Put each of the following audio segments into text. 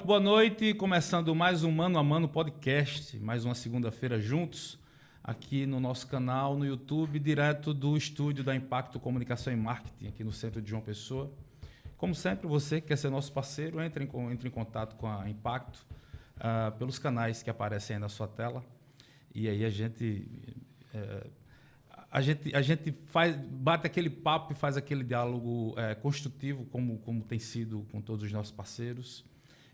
boa noite. Começando mais um Mano a Mano podcast, mais uma segunda-feira juntos, aqui no nosso canal, no YouTube, direto do estúdio da Impacto Comunicação e Marketing, aqui no centro de João Pessoa. Como sempre, você que quer ser nosso parceiro, entre em contato com a Impacto pelos canais que aparecem aí na sua tela. E aí a gente bate aquele papo e faz aquele diálogo construtivo, como tem sido com todos os nossos parceiros.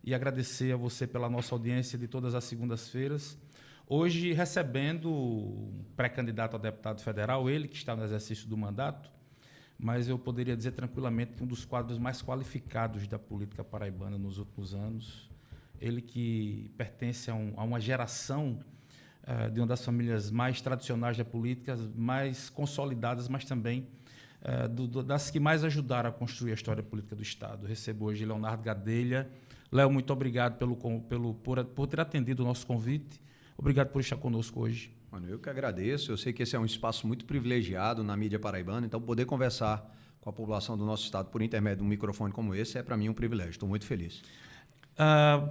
E agradecer a você pela nossa audiência de todas as segundas-feiras. Hoje, recebendo um pré-candidato a deputado federal, ele que está no exercício do mandato, mas eu poderia dizer tranquilamente que um dos quadros mais qualificados da política paraibana nos últimos anos. Ele que pertence a uma geração de uma das famílias mais tradicionais da política, mais consolidadas, mas também das que mais ajudaram a construir a história política do Estado. Recebo hoje Leonardo Gadelha. Léo, muito obrigado por ter atendido o nosso convite. Obrigado por estar conosco hoje. Mano, eu que agradeço. Eu sei que esse é um espaço muito privilegiado na mídia paraibana, então poder conversar com a população do nosso estado por intermédio de um microfone como esse é para mim um privilégio. Estou muito feliz.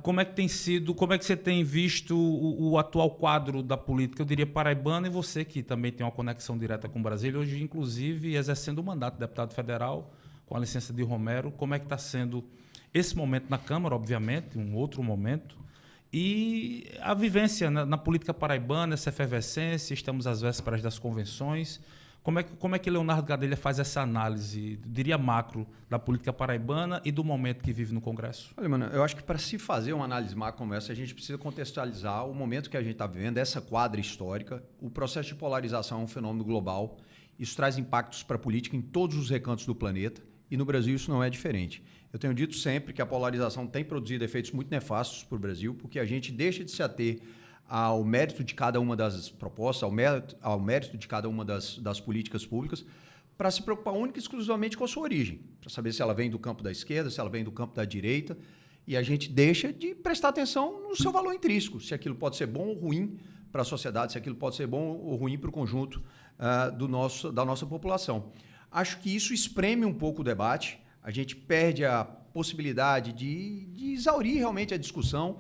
Como é que tem sido, como é que você tem visto o atual quadro da política, eu diria, paraibana, e você que também tem uma conexão direta com Brasília, hoje inclusive exercendo o mandato de deputado federal, com a licença de Romero, como é que está sendo esse momento na Câmara, obviamente, um outro momento, e a vivência na política paraibana, essa efervescência, estamos às vésperas das convenções. Como é que Leonardo Gadelha faz essa análise, diria macro, da política paraibana e do momento que vive no Congresso? Olha, mano, eu acho que para se fazer uma análise macro como essa, a gente precisa contextualizar o momento que a gente está vivendo, essa quadra histórica. O processo de polarização é um fenômeno global. Isso traz impactos para a política em todos os recantos do planeta. E no Brasil isso não é diferente. Eu tenho dito sempre que a polarização tem produzido efeitos muito nefastos para o Brasil, porque a gente deixa de se ater ao mérito de cada uma das propostas, ao mérito de cada uma das políticas públicas, para se preocupar única e exclusivamente com a sua origem, para saber se ela vem do campo da esquerda, se ela vem do campo da direita, e a gente deixa de prestar atenção no seu valor intrínseco, se aquilo pode ser bom ou ruim para a sociedade, se aquilo pode ser bom ou ruim para o conjunto da nossa população. Acho que isso espreme um pouco o debate, a gente perde a possibilidade de exaurir realmente a discussão.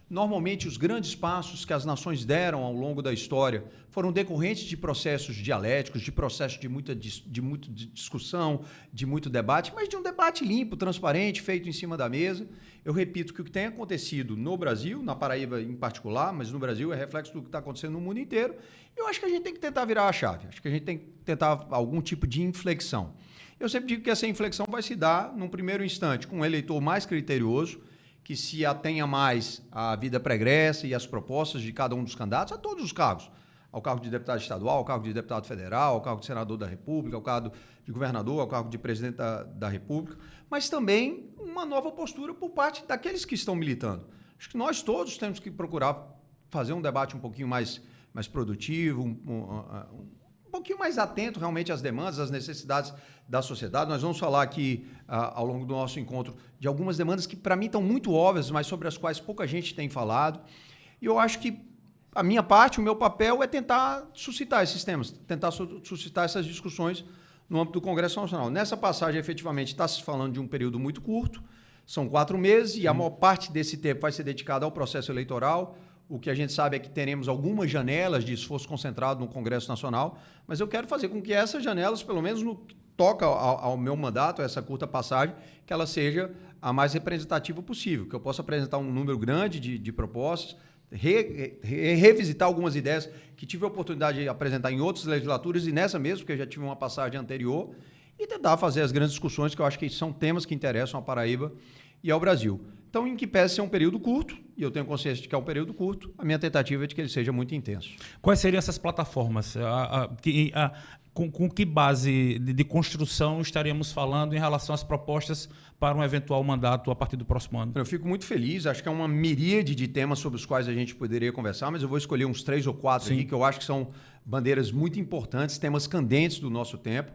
Normalmente, os grandes passos que as nações deram ao longo da história foram decorrentes de processos dialéticos, de processos de muita discussão, de muito debate, mas de um debate limpo, transparente, feito em cima da mesa. Eu repito que o que tem acontecido no Brasil, na Paraíba em particular, mas no Brasil é reflexo do que está acontecendo no mundo inteiro. E eu acho que a gente tem que tentar virar a chave, acho que a gente tem que tentar algum tipo de inflexão. Eu sempre digo que essa inflexão vai se dar, num primeiro instante, com um eleitor mais criterioso, que se atenha mais à vida pregressa e às propostas de cada um dos candidatos, a todos os cargos, ao cargo de deputado estadual, ao cargo de deputado federal, ao cargo de senador da República, ao cargo de governador, ao cargo de presidente da República, mas também uma nova postura por parte daqueles que estão militando. Acho que nós todos temos que procurar fazer um debate um pouquinho mais produtivo, um pouquinho mais atento realmente às demandas, às necessidades da sociedade. Nós vamos falar aqui, ao longo do nosso encontro, de algumas demandas que, para mim, estão muito óbvias, mas sobre as quais pouca gente tem falado. E eu acho que a minha parte, o meu papel é tentar suscitar esses temas, tentar suscitar essas discussões no âmbito do Congresso Nacional. Nessa passagem, efetivamente, está se falando de um período muito curto, são 4 meses, e a maior parte desse tempo vai ser dedicada ao processo eleitoral. O que a gente sabe é que teremos algumas janelas de esforço concentrado no Congresso Nacional, mas eu quero fazer com que essas janelas, pelo menos no que toca ao meu mandato, a essa curta passagem, que ela seja a mais representativa possível, que eu possa apresentar um número grande de propostas, revisitar algumas ideias que tive a oportunidade de apresentar em outras legislaturas e nessa mesmo, porque eu já tive uma passagem anterior, e tentar fazer as grandes discussões, que eu acho que são temas que interessam a Paraíba e ao Brasil. Então, em que pese ser um período curto, e eu tenho consciência de que é um período curto, a minha tentativa é de que ele seja muito intenso. Quais seriam essas plataformas? Com que base de construção estaríamos falando em relação às propostas para um eventual mandato a partir do próximo ano? Eu fico muito feliz, acho que é uma miríade de temas sobre os quais a gente poderia conversar, mas eu vou escolher uns 3 ou 4 aqui que eu acho que são bandeiras muito importantes, temas candentes do nosso tempo.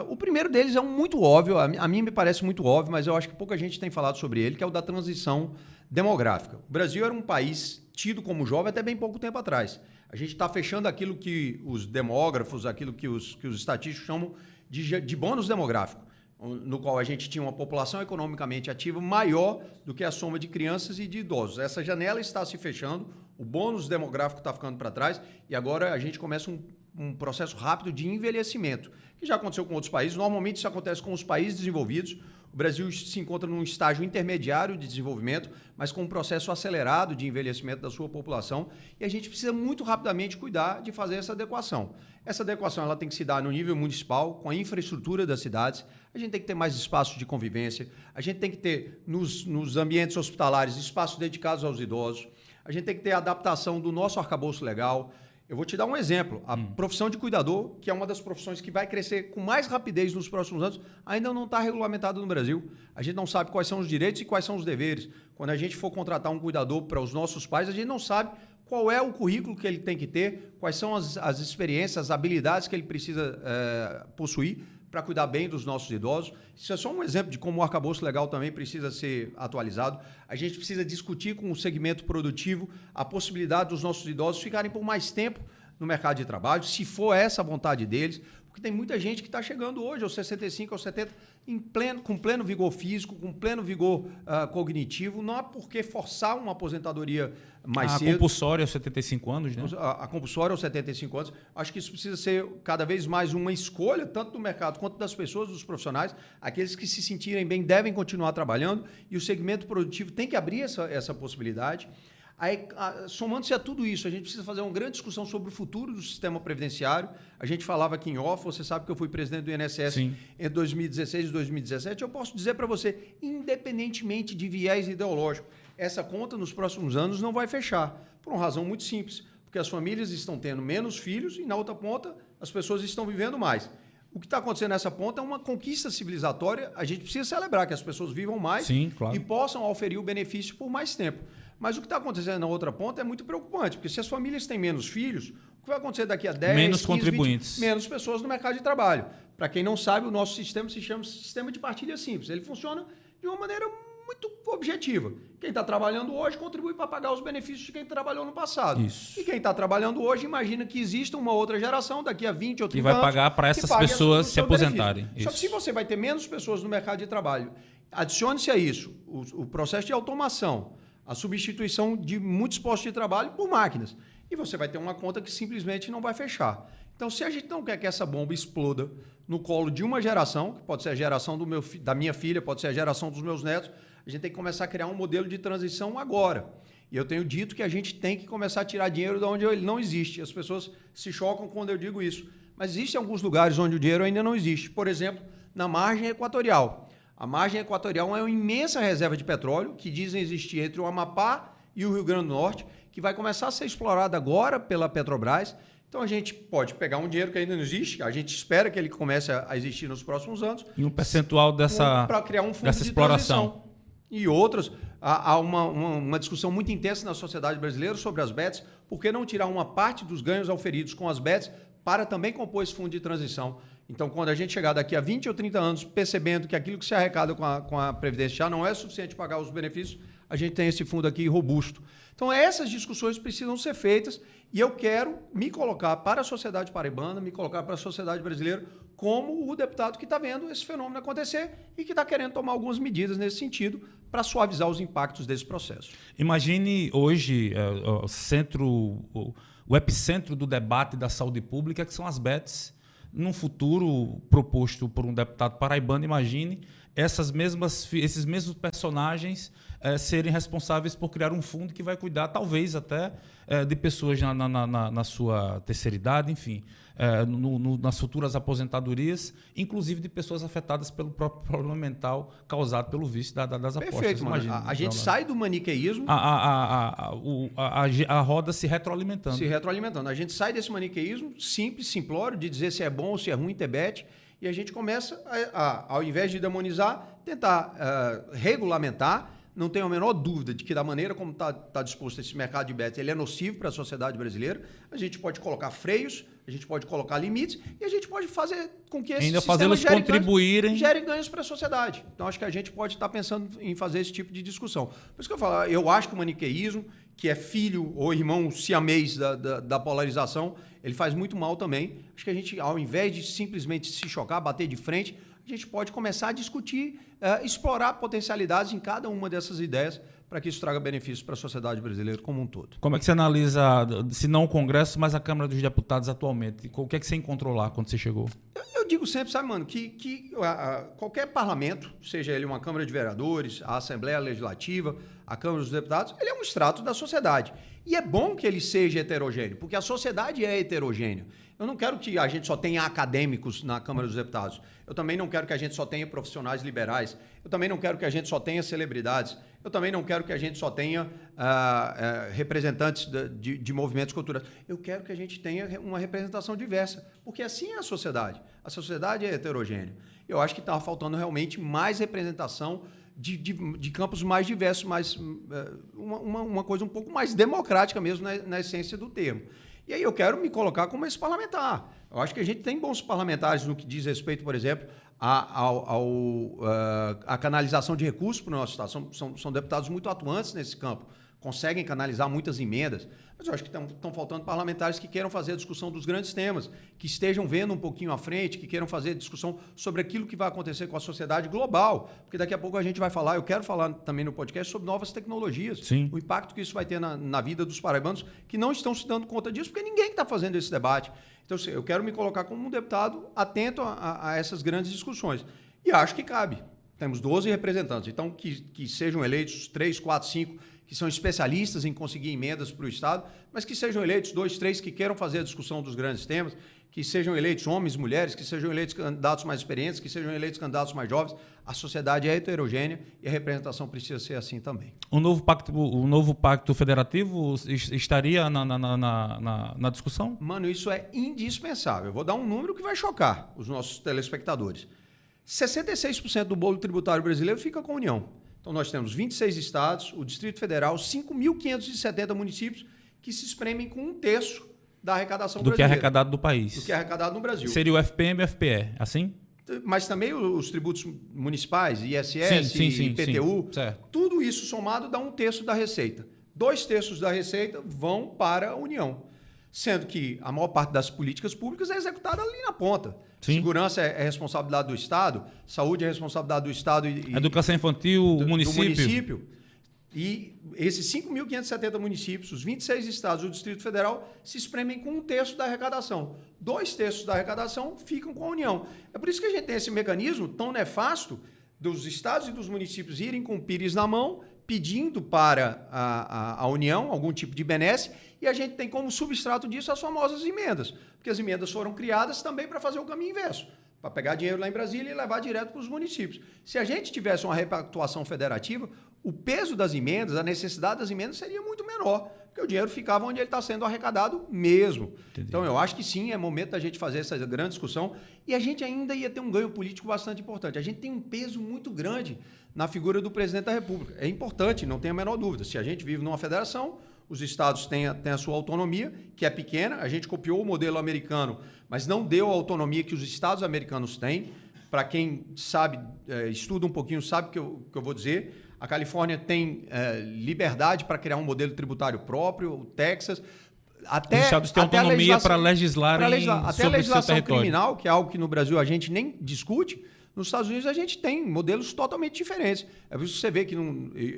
O primeiro deles é um muito óbvio, a mim me parece muito óbvio, mas eu acho que pouca gente tem falado sobre ele, que é o da transição demográfica. O Brasil era um país tido como jovem até bem pouco tempo atrás. A gente está fechando aquilo que os demógrafos, aquilo que os estatísticos chamam de bônus demográfico. no qual a gente tinha uma população economicamente ativa maior do que a soma de crianças e de idosos. Essa janela está se fechando, o bônus demográfico está ficando para trás e agora a gente começa um processo rápido de envelhecimento, que já aconteceu com outros países. Normalmente isso acontece com os países desenvolvidos. O Brasil se encontra num estágio intermediário de desenvolvimento, mas com um processo acelerado de envelhecimento da sua população, e a gente precisa muito rapidamente cuidar de fazer essa adequação. Essa adequação ela tem que se dar no nível municipal, com a infraestrutura das cidades. A gente tem que ter mais espaços de convivência, a gente tem que ter nos ambientes hospitalares espaços dedicados aos idosos, a gente tem que ter adaptação do nosso arcabouço legal. Eu vou te dar um exemplo. A profissão de cuidador, que é uma das profissões que vai crescer com mais rapidez nos próximos anos, ainda não está regulamentada no Brasil. A gente não sabe quais são os direitos e quais são os deveres. Quando a gente for contratar um cuidador para os nossos pais, a gente não sabe qual é o currículo que ele tem que ter, quais são as experiências, as habilidades que ele precisa possuir para cuidar bem dos nossos idosos. Isso é só um exemplo de como o arcabouço legal também precisa ser atualizado. A gente precisa discutir com o segmento produtivo a possibilidade dos nossos idosos ficarem por mais tempo no mercado de trabalho, se for essa a vontade deles, porque tem muita gente que está chegando hoje aos 65, aos 70, com pleno vigor físico, com pleno vigor cognitivo. Não há por que forçar uma aposentadoria mais cedo. A compulsória aos 75 anos, né? A compulsória aos 75 anos. Acho que isso precisa ser cada vez mais uma escolha, tanto do mercado quanto das pessoas, dos profissionais. Aqueles que se sentirem bem devem continuar trabalhando e o segmento produtivo tem que abrir essa possibilidade. Aí, somando-se a tudo isso, a gente precisa fazer uma grande discussão sobre o futuro do sistema previdenciário. A gente falava aqui em off, você sabe que eu fui presidente do INSS entre 2016 e 2017. Eu posso dizer para você, independentemente de viés ideológico, essa conta nos próximos anos não vai fechar, por uma razão muito simples, porque as famílias estão tendo menos filhos e, na outra ponta, as pessoas estão vivendo mais. O que está acontecendo nessa ponta é uma conquista civilizatória. A gente precisa celebrar que as pessoas vivam mais e possam oferir o benefício por mais tempo. Mas o que está acontecendo na outra ponta é muito preocupante, porque se as famílias têm menos filhos, o que vai acontecer daqui a 10, menos 15, contribuintes. 20, menos pessoas no mercado de trabalho. Para quem não sabe, o nosso sistema se chama sistema de partilha simples. Ele funciona de uma maneira muito objetiva. Quem está trabalhando hoje contribui para pagar os benefícios de quem trabalhou no passado. Isso. E quem está trabalhando hoje imagina que exista uma outra geração daqui a 20 ou 30 anos que vai pagar para essas pessoas se aposentarem. Só que se você vai ter menos pessoas no mercado de trabalho, adicione-se a isso o processo de automação, a substituição de muitos postos de trabalho por máquinas. E você vai ter uma conta que simplesmente não vai fechar. Então, se a gente não quer que essa bomba exploda no colo de uma geração, que pode ser a geração da minha filha, pode ser a geração dos meus netos, a gente tem que começar a criar um modelo de transição agora. E eu tenho dito que a gente tem que começar a tirar dinheiro de onde ele não existe. As pessoas se chocam quando eu digo isso. Mas existem alguns lugares onde o dinheiro ainda não existe. Por exemplo, na margem equatorial. A margem equatorial é uma imensa reserva de petróleo que dizem existir entre o Amapá e o Rio Grande do Norte, que vai começar a ser explorada agora pela Petrobras. Então a gente pode pegar um dinheiro que ainda não existe, a gente espera que ele comece a existir nos próximos anos. E um percentual para criar um fundo de exploração. E outros, há uma discussão muito intensa na sociedade brasileira sobre as BETs. Por que não tirar uma parte dos ganhos auferidos com as BETs para também compor esse fundo de transição? Então, quando a gente chegar daqui a 20 ou 30 anos percebendo que aquilo que se arrecada com a Previdência já não é suficiente para pagar os benefícios, a gente tem esse fundo aqui robusto. Então, essas discussões precisam ser feitas e eu quero me colocar para a sociedade paraibana, me colocar para a sociedade brasileira como o deputado que está vendo esse fenômeno acontecer e que está querendo tomar algumas medidas nesse sentido para suavizar os impactos desse processo. Imagine hoje o epicentro do debate da saúde pública, que são as BETs. Num futuro proposto por um deputado paraibano, imagine esses mesmos personagens serem responsáveis por criar um fundo que vai cuidar, talvez até, de pessoas na sua terceira idade, enfim, nas futuras aposentadorias, inclusive de pessoas afetadas pelo próprio problema mental causado pelo vício das apostas. Perfeito, imagina. A gente sai do maniqueísmo. A roda se retroalimentando. A gente sai desse maniqueísmo simples, simplório, de dizer se é bom ou se é ruim ter bet, e a gente começa, ao invés de demonizar, tentar regulamentar. Não tenho a menor dúvida de que, da maneira como está disposto esse mercado de bets, ele é nocivo para a sociedade brasileira. A gente pode colocar freios, a gente pode colocar limites e a gente pode fazer com que esse ainda fazê-los contribuírem, gere ganhos para a sociedade. Então, acho que a gente pode estar pensando em fazer esse tipo de discussão. Por isso que eu falo, eu acho que o maniqueísmo, que é filho ou irmão siamês da polarização, ele faz muito mal também. Acho que a gente, ao invés de simplesmente se chocar, bater de frente, a a gente pode começar a discutir, explorar potencialidades em cada uma dessas ideias para que isso traga benefícios para a sociedade brasileira como um todo. Como é que você analisa, se não o Congresso, mas a Câmara dos Deputados atualmente? O que é que você encontrou lá quando você chegou? Eu digo sempre, sabe, mano, que qualquer parlamento, seja ele uma Câmara de Vereadores, a Assembleia Legislativa, a Câmara dos Deputados, ele é um extrato da sociedade. E é bom que ele seja heterogêneo, porque a sociedade é heterogênea. Eu não quero que a gente só tenha acadêmicos na Câmara dos Deputados. Eu também não quero que a gente só tenha profissionais liberais. Eu também não quero que a gente só tenha celebridades. Eu também não quero que a gente só tenha representantes de movimentos culturais. Eu quero que a gente tenha uma representação diversa, porque assim é a sociedade. A sociedade é heterogênea. Eu acho que estava faltando realmente mais representação de campos mais diversos, uma coisa um pouco mais democrática mesmo na essência do termo. E aí eu quero me colocar como esse parlamentar. Eu acho que a gente tem bons parlamentares no que diz respeito, por exemplo, à canalização de recursos para o nosso Estado. São deputados muito atuantes nesse campo, conseguem canalizar muitas emendas. Mas eu acho que estão faltando parlamentares que queiram fazer a discussão dos grandes temas, que estejam vendo um pouquinho à frente, que queiram fazer a discussão sobre aquilo que vai acontecer com a sociedade global. Porque daqui a pouco a gente vai falar, eu quero falar também no podcast sobre novas tecnologias. Sim. O impacto que isso vai ter na vida dos paraibanos que não estão se dando conta disso, porque ninguém está fazendo esse debate. Então, eu quero me colocar como um deputado atento a essas grandes discussões. E acho que cabe. Temos 12 representantes. Então, que sejam eleitos 3, 4, 5... que são especialistas em conseguir emendas para o Estado, mas que sejam eleitos 2, 3 que queiram fazer a discussão dos grandes temas, que sejam eleitos homens, mulheres, que sejam eleitos candidatos mais experientes, que sejam eleitos candidatos mais jovens. A sociedade é heterogênea e a representação precisa ser assim também. O novo pacto federativo estaria na discussão? Mano, isso é indispensável. Eu vou dar um número que vai chocar os nossos telespectadores. 66% do bolo tributário brasileiro fica com a União. Então, nós temos 26 estados, o Distrito Federal, 5.570 municípios que se espremem com 1/3 da arrecadação brasileira. Do que é arrecadado do país. Do que é arrecadado no Brasil. Seria o FPM e o FPE, assim? Mas também os tributos municipais, ISS, IPTU, sim. Tudo isso somado dá 1/3 da receita. 2/3 da receita vão para a União. Sendo que a maior parte das políticas públicas é executada ali na ponta. Sim. Segurança é responsabilidade do Estado, saúde é responsabilidade do Estado e educação infantil, do município. município. E esses 5.570 municípios, os 26 estados e o Distrito Federal se espremem com 1/3 da arrecadação. 2/3 da arrecadação ficam com a União. É por isso que a gente tem esse mecanismo tão nefasto dos estados e dos municípios irem com o pires na mão, pedindo para a União algum tipo de benesse, e a gente tem como substrato disso as famosas emendas, porque as emendas foram criadas também para fazer o caminho inverso, para pegar dinheiro lá em Brasília e levar direto para os municípios. Se a gente tivesse uma repactuação federativa, o peso das emendas, a necessidade das emendas seria muito menor, porque o dinheiro ficava onde ele está sendo arrecadado mesmo. Entendi. Então, eu acho que sim, é momento da gente fazer essa grande discussão, e a gente ainda ia ter um ganho político bastante importante. A gente tem um peso muito grande na figura do presidente da República. É importante, não tem a menor dúvida. Se a gente vive numa federação, os estados têm a sua autonomia, que é pequena. A gente copiou o modelo americano, mas não deu a autonomia que os estados americanos têm. Para quem sabe, estuda um pouquinho, sabe o que eu vou dizer. A Califórnia tem liberdade para criar um modelo tributário próprio, o Texas. Os estados têm autonomia para legislarem até sobre a o seu legislação território. criminal, que é algo que no Brasil a gente nem discute. Nos Estados Unidos a gente tem modelos totalmente diferentes. É por isso que você vê que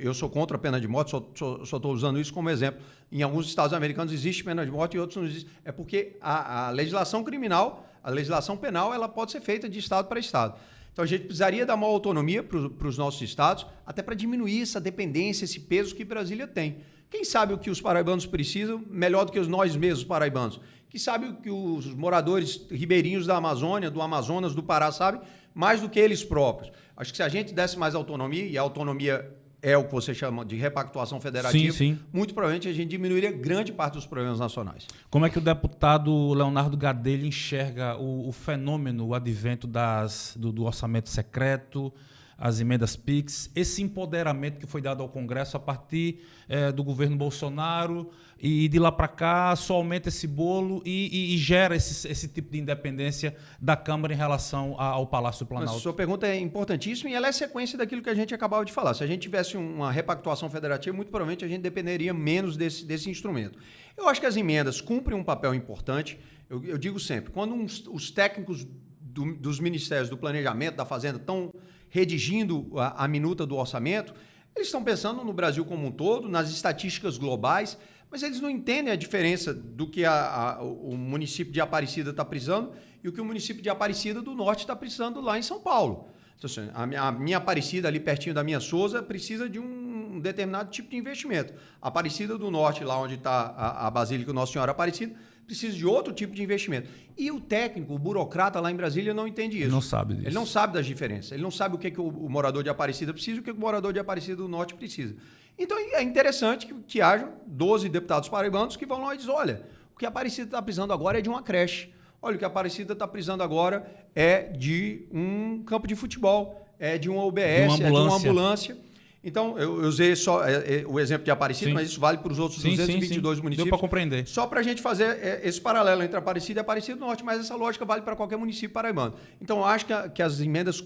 eu sou contra a pena de morte, só estou usando isso como exemplo. Em alguns estados americanos existe pena de morte e outros não existe. É porque a legislação criminal, a legislação penal, ela pode ser feita de estado para estado. Então a gente precisaria dar maior autonomia para os nossos estados, até para diminuir essa dependência, esse peso que Brasília tem. Quem sabe o que os paraibanos precisam melhor do que nós mesmos paraibanos? Quem sabe o que os moradores ribeirinhos da Amazônia, do Amazonas, do Pará sabem mais do que eles próprios? Acho que se a gente desse mais autonomia, e a autonomia é o que você chama de repactuação federativa, sim. muito provavelmente a gente diminuiria grande parte dos problemas nacionais. Como é que o deputado Leonardo Gadelha enxerga o fenômeno, o advento do orçamento secreto, as emendas PIX, esse empoderamento que foi dado ao Congresso a partir do governo Bolsonaro, e de lá para cá só aumenta esse bolo e gera esse tipo de independência da Câmara em relação ao Palácio do Planalto? Mas a sua pergunta é importantíssima e ela é sequência daquilo que a gente acabava de falar. Se a gente tivesse uma repactuação federativa, muito provavelmente a gente dependeria menos desse instrumento. Eu acho que as emendas cumprem um papel importante. Eu digo sempre, quando os técnicos dos ministérios do planejamento, da fazenda, estão redigindo a minuta do orçamento, eles estão pensando no Brasil como um todo, nas estatísticas globais, mas eles não entendem a diferença do que o município de Aparecida está precisando e o que o município de Aparecida do Norte está precisando lá em São Paulo. Então, assim, a minha Aparecida, ali pertinho da minha Souza, precisa de um determinado tipo de investimento. A Aparecida do Norte, lá onde está a Basílica Nossa Senhora Aparecida, precisa de outro tipo de investimento. E o técnico, o burocrata lá em Brasília não entende isso. Ele não sabe disso. Ele não sabe das diferenças. Ele não sabe o que o morador de Aparecida precisa e o que o morador de Aparecida do Norte precisa. Então é interessante que hajam 12 deputados paraibanos que vão lá e dizem, olha, o que a Aparecida está precisando agora é de uma creche. Olha, o que a Aparecida está precisando agora é de um campo de futebol, é de uma UBS, é de uma ambulância. Então, eu usei só o exemplo de Aparecida, sim, mas isso vale para os outros 222 municípios. Deu para compreender. Só para a gente fazer esse paralelo entre Aparecida e Aparecida do Norte, mas essa lógica vale para qualquer município paraibano. Então, eu acho que as emendas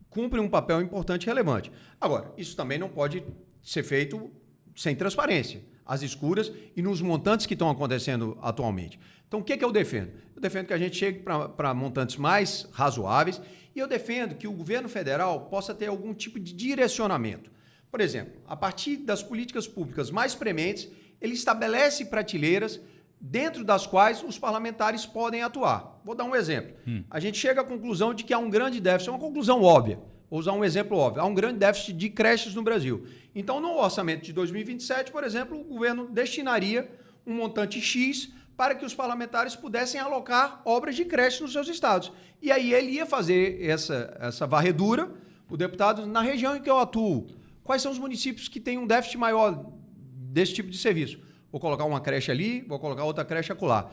cumprem um papel importante e relevante. Agora, isso também não pode ser feito sem transparência, às escuras e nos montantes que estão acontecendo atualmente. Então, o que eu defendo? Eu defendo que a gente chegue para montantes mais razoáveis e eu defendo que o governo federal possa ter algum tipo de direcionamento. Por exemplo, a partir das políticas públicas mais prementes, ele estabelece prateleiras dentro das quais os parlamentares podem atuar. Vou dar um exemplo. A gente chega à conclusão de que há um grande déficit, é uma conclusão óbvia. Vou usar um exemplo óbvio. Há um grande déficit de creches no Brasil. Então, no orçamento de 2027, por exemplo, o governo destinaria um montante X para que os parlamentares pudessem alocar obras de creche nos seus estados. E aí ele ia fazer essa varredura, o deputado, na região em que eu atuo. Quais são os municípios que têm um déficit maior desse tipo de serviço? Vou colocar uma creche ali, vou colocar outra creche acolá.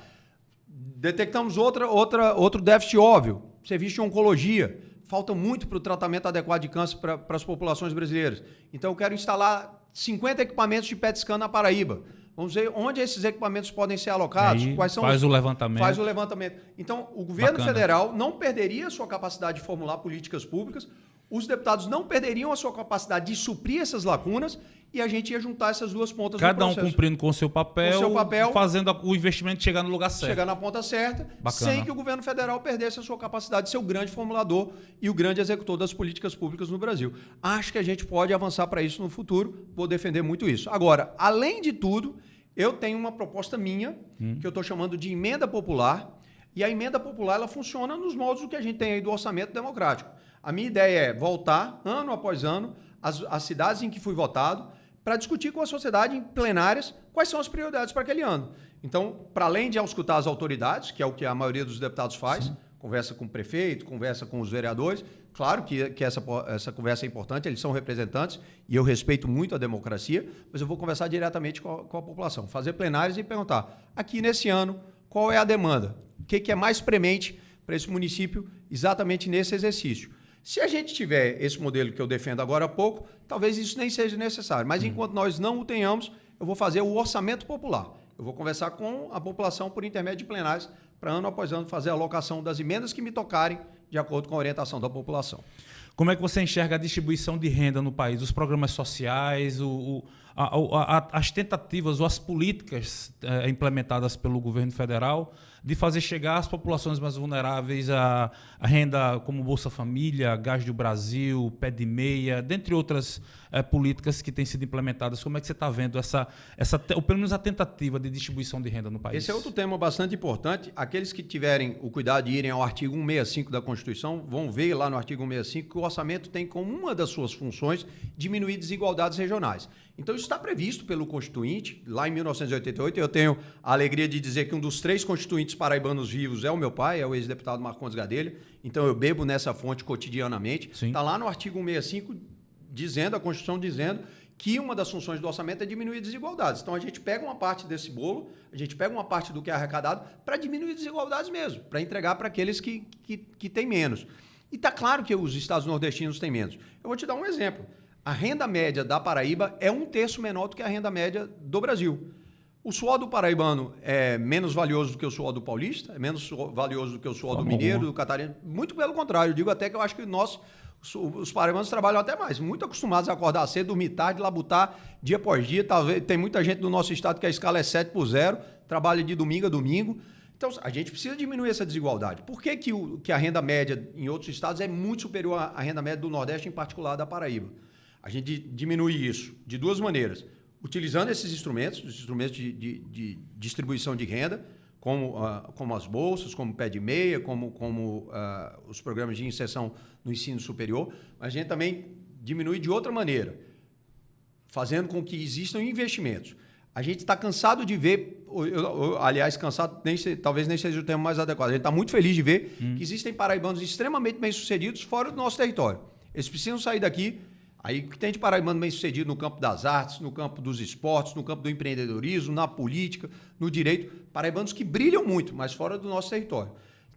Detectamos outro déficit óbvio, serviço de oncologia. Falta muito para o tratamento adequado de câncer para as populações brasileiras. Então, eu quero instalar 50 equipamentos de PET scan na Paraíba. Vamos ver onde esses equipamentos podem ser alocados. Aí, quais são faz o levantamento. Faz o levantamento. Então, o governo federal não perderia a sua capacidade de formular políticas públicas, os deputados não perderiam a sua capacidade de suprir essas lacunas e a gente ia juntar essas duas pontas do processo. Cada um cumprindo com o seu papel, fazendo o investimento chegar no lugar certo. Chegar na ponta certa, sem que o governo federal perdesse a sua capacidade de ser o grande formulador e o grande executor das políticas públicas no Brasil. Acho que a gente pode avançar para isso no futuro, vou defender muito isso. Agora, além de tudo, eu tenho uma proposta minha, que eu estou chamando de emenda popular, e a emenda popular ela funciona nos moldes do que a gente tem aí do orçamento democrático. A minha ideia é voltar, ano após ano, às cidades em que fui votado, para discutir com a sociedade em plenárias quais são as prioridades para aquele ano. Então, para além de auscultar as autoridades, que é o que a maioria dos deputados faz, sim, conversa com o prefeito, conversa com os vereadores, claro que essa conversa é importante, eles são representantes e eu respeito muito a democracia, mas eu vou conversar diretamente com a população, fazer plenárias e perguntar, aqui nesse ano, qual é a demanda? O que é mais premente para esse município exatamente nesse exercício? Se a gente tiver esse modelo que eu defendo agora há pouco, talvez isso nem seja necessário. Mas enquanto nós não o tenhamos, eu vou fazer o orçamento popular. Eu vou conversar com a população por intermédio de plenários para ano após ano fazer a alocação das emendas que me tocarem de acordo com a orientação da população. Como é que você enxerga a distribuição de renda no país? Os programas sociais, as tentativas ou as políticas implementadas pelo governo federal de fazer chegar às populações mais vulneráveis a renda como Bolsa Família, Gás do Brasil, Pé de Meia, dentre outras políticas que têm sido implementadas. Como é que você está vendo ou pelo menos a tentativa de distribuição de renda no país? Esse é outro tema bastante importante. Aqueles que tiverem o cuidado de irem ao artigo 165 da Constituição vão ver lá no artigo 165 que o orçamento tem como uma das suas funções diminuir desigualdades regionais. Então, isso está previsto pelo Constituinte. Lá em 1988, eu tenho a alegria de dizer que um dos 3 constituintes paraibanos vivos é o meu pai, é o ex-deputado Marcondes Gadelha. Então, eu bebo nessa fonte cotidianamente. Está lá no artigo 165, a Constituição dizendo que uma das funções do orçamento é diminuir desigualdades. Então, a gente pega uma parte desse bolo, a gente pega uma parte do que é arrecadado para diminuir desigualdades mesmo, para entregar para aqueles que têm menos. E está claro que os estados nordestinos têm menos. Eu vou te dar um exemplo. A renda média da Paraíba é 1/3 menor do que a renda média do Brasil. O suor do paraibano é menos valioso do que o suor do paulista, é menos valioso do que o suor do mineiro, do catarinense. Muito pelo contrário, eu digo até que eu acho que os paraibanos trabalham até mais, muito acostumados a acordar cedo, dormir tarde, labutar dia após dia. Talvez, tem muita gente do nosso estado que a escala é 7/0, trabalha de domingo a domingo. Então, a gente precisa diminuir essa desigualdade. Por que, que a renda média em outros estados é muito superior à renda média do Nordeste, em particular da Paraíba? A gente diminui isso de duas maneiras. Utilizando esses instrumentos, os instrumentos de distribuição de renda, como as bolsas, como o pé de meia, como os programas de inserção no ensino superior, mas a gente também diminui de outra maneira, fazendo com que existam investimentos. A gente está cansado de ver, aliás, cansado talvez nem seja o termo mais adequado, a gente está muito feliz de ver que existem paraibanos extremamente bem-sucedidos fora do nosso território. Eles precisam sair daqui. Aí o que tem de paraibano bem-sucedido no campo das artes, no campo dos esportes, no campo do empreendedorismo, na política, no direito, paraibanos que brilham muito, mas fora do nosso território.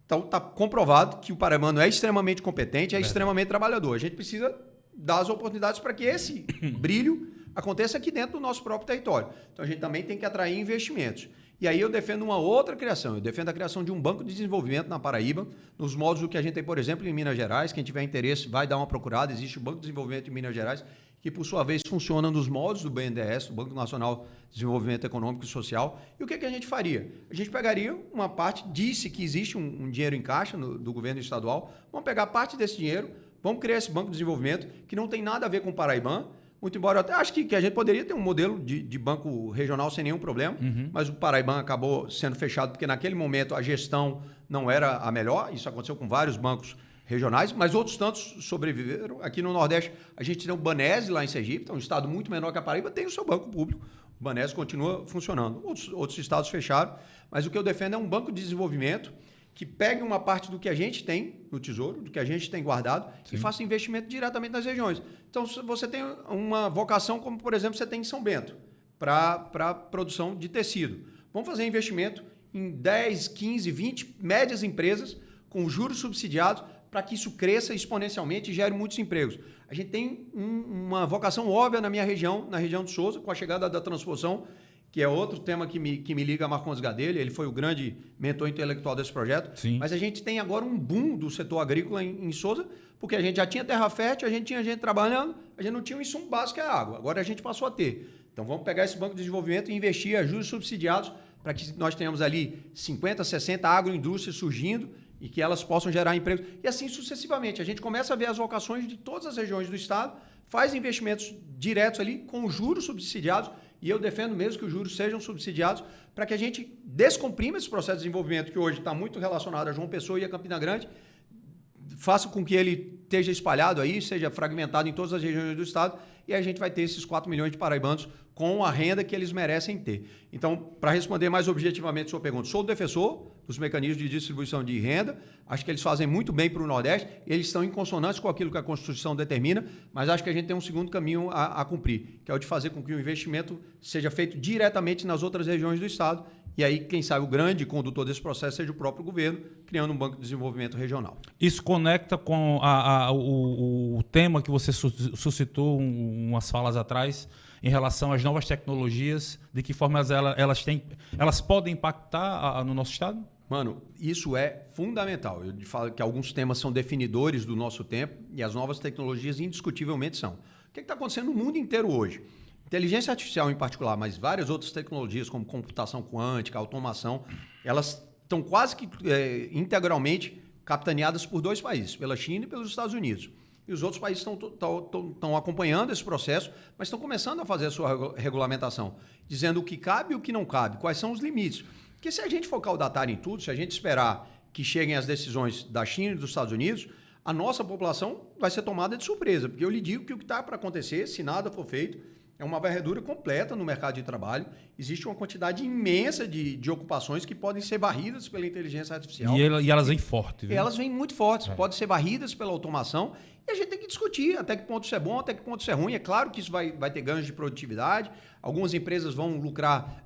Então está comprovado que o paraibano é extremamente competente, é extremamente trabalhador. A gente precisa dar as oportunidades para que esse brilho aconteça aqui dentro do nosso próprio território. Então a gente também tem que atrair investimentos. E aí eu defendo uma outra criação. Eu defendo a criação de um banco de desenvolvimento na Paraíba, nos moldes do que a gente tem, por exemplo, em Minas Gerais. Quem tiver interesse vai dar uma procurada. Existe o Banco de Desenvolvimento de Minas Gerais, que por sua vez funciona nos moldes do BNDES, do Banco Nacional de Desenvolvimento Econômico e Social. E o que a gente faria? A gente pegaria uma parte, disse que existe um dinheiro em caixa do governo estadual, vamos pegar parte desse dinheiro, vamos criar esse Banco de Desenvolvimento, que não tem nada a ver com o Paraibano. Muito embora eu até acho que a gente poderia ter um modelo de banco regional sem nenhum problema, mas o Paraibano acabou sendo fechado porque naquele momento a gestão não era a melhor. Isso aconteceu com vários bancos regionais, mas outros tantos sobreviveram. Aqui no Nordeste a gente tem o Banese lá em Sergipe, um estado muito menor que a Paraíba, tem o seu banco público. O Banese continua funcionando. Outros estados fecharam, mas o que eu defendo é um banco de desenvolvimento que pegue uma parte do que a gente tem no Tesouro, do que a gente tem guardado, e faça investimento diretamente nas regiões. Então, se você tem uma vocação, como, por exemplo, você tem em São Bento, para produção de tecido. Vamos fazer investimento em 10, 15, 20 médias empresas com juros subsidiados para que isso cresça exponencialmente e gere muitos empregos. A gente tem uma vocação óbvia na minha região, na região de Souza, com a chegada da transposição, que é outro tema que me liga a Marcondes Gadelha. Ele foi o grande mentor intelectual desse projeto. Sim. Mas a gente tem agora um boom do setor agrícola em Souza, porque a gente já tinha terra fértil, a gente tinha gente trabalhando, a gente não tinha um insumo básico, que é a água. Agora a gente passou a ter. Então vamos pegar esse banco de desenvolvimento e investir a juros subsidiados para que nós tenhamos ali 50, 60 agroindústrias surgindo e que elas possam gerar empregos. E assim sucessivamente. A gente começa a ver as vocações de todas as regiões do estado, faz investimentos diretos ali com juros subsidiados. E eu defendo mesmo que os juros sejam subsidiados para que a gente descomprima esse processo de desenvolvimento que hoje está muito relacionado a João Pessoa e a Campina Grande, faça com que ele esteja espalhado aí, seja fragmentado em todas as regiões do estado, e a gente vai ter esses 4 milhões de paraibanos com a renda que eles merecem ter. Então, para responder mais objetivamente a sua pergunta, sou defensor dos mecanismos de distribuição de renda, acho que eles fazem muito bem para o Nordeste, eles estão em consonância com aquilo que a Constituição determina, mas acho que a gente tem um segundo caminho a cumprir, que é o de fazer com que o investimento seja feito diretamente nas outras regiões do estado, e aí, quem sabe, o grande condutor desse processo seja o próprio governo, criando um banco de desenvolvimento regional. Isso conecta com o tema que você suscitou umas falas atrás, em relação às novas tecnologias, de que forma elas podem impactar no nosso estado? Mano, isso é fundamental. Eu falo que alguns temas são definidores do nosso tempo e as novas tecnologias indiscutivelmente são. O que está acontecendo no mundo inteiro hoje? Inteligência artificial em particular, mas várias outras tecnologias como computação quântica, automação, elas estão quase que integralmente capitaneadas por 2 países, pela China e pelos Estados Unidos. E os outros países estão acompanhando esse processo, mas estão começando a fazer a sua regulamentação, dizendo o que cabe e o que não cabe, quais são os limites. Porque se a gente focar o datar em tudo, se a gente esperar que cheguem as decisões da China e dos Estados Unidos, a nossa população vai ser tomada de surpresa. Porque eu lhe digo que o que está para acontecer, se nada for feito, é uma varredura completa no mercado de trabalho. Existe uma quantidade imensa de ocupações que podem ser varridas pela inteligência artificial. E elas vêm fortes. Elas vêm muito fortes, podem ser varridas pela automação. E a gente tem que discutir até que ponto isso é bom, até que ponto isso é ruim. É claro que isso vai ter ganhos de produtividade. Algumas empresas vão lucrar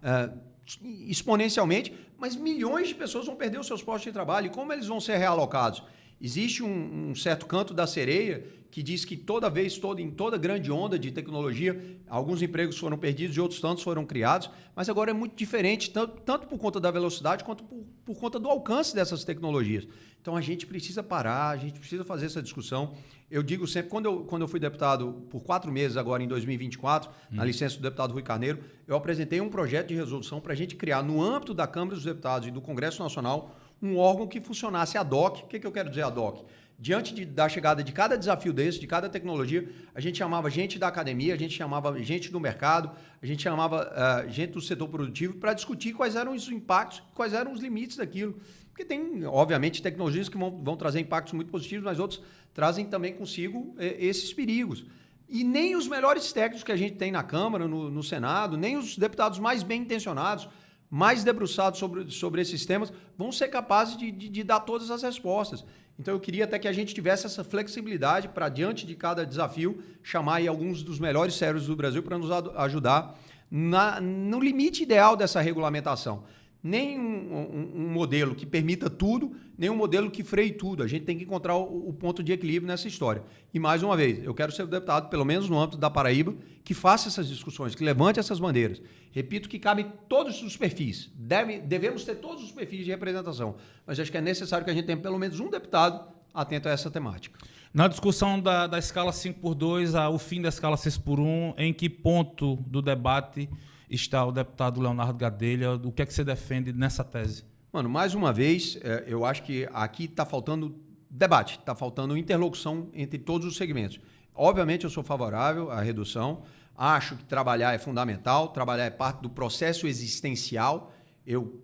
exponencialmente, mas milhões de pessoas vão perder os seus postos de trabalho. E como eles vão ser realocados? Existe um certo canto da sereia que diz que em toda grande onda de tecnologia, alguns empregos foram perdidos e outros tantos foram criados, mas agora é muito diferente, tanto por conta da velocidade quanto por conta do alcance dessas tecnologias. Então a gente precisa parar, a gente precisa fazer essa discussão. Eu digo sempre, quando eu fui deputado por 4 meses agora em 2024, na licença do deputado Rui Carneiro, eu apresentei um projeto de resolução para a gente criar no âmbito da Câmara dos Deputados e do Congresso Nacional um órgão que funcionasse ad hoc. O que eu quero dizer ad hoc? Diante da chegada de cada desafio desse, de cada tecnologia, a gente chamava gente da academia, a gente chamava gente do mercado, a gente chamava gente do setor produtivo para discutir quais eram os impactos, quais eram os limites daquilo. Porque tem, obviamente, tecnologias que vão trazer impactos muito positivos, mas outros trazem também consigo esses perigos. E nem os melhores técnicos que a gente tem na Câmara, no Senado, nem os deputados mais bem intencionados, mais debruçados sobre esses temas, vão ser capazes de dar todas as respostas. Então eu queria até que a gente tivesse essa flexibilidade para, diante de cada desafio, chamar aí alguns dos melhores cérebros do Brasil para nos ajudar no limite ideal dessa regulamentação. Nem um modelo que permita tudo, nem um modelo que freie tudo. A gente tem que encontrar o ponto de equilíbrio nessa história. E, mais uma vez, eu quero ser o deputado, pelo menos no âmbito da Paraíba, que faça essas discussões, que levante essas bandeiras. Repito que cabe todos os perfis. Devemos ter todos os perfis de representação. Mas acho que é necessário que a gente tenha pelo menos um deputado atento a essa temática. Na discussão da escala 5x2, o fim da escala 6x1, em que ponto do debate está o deputado Leonardo Gadelha? O que é que você defende nessa tese? Mano, mais uma vez, eu acho que aqui está faltando debate, está faltando interlocução entre todos os segmentos. Obviamente, eu sou favorável à redução, acho que trabalhar é fundamental, trabalhar é parte do processo existencial. Eu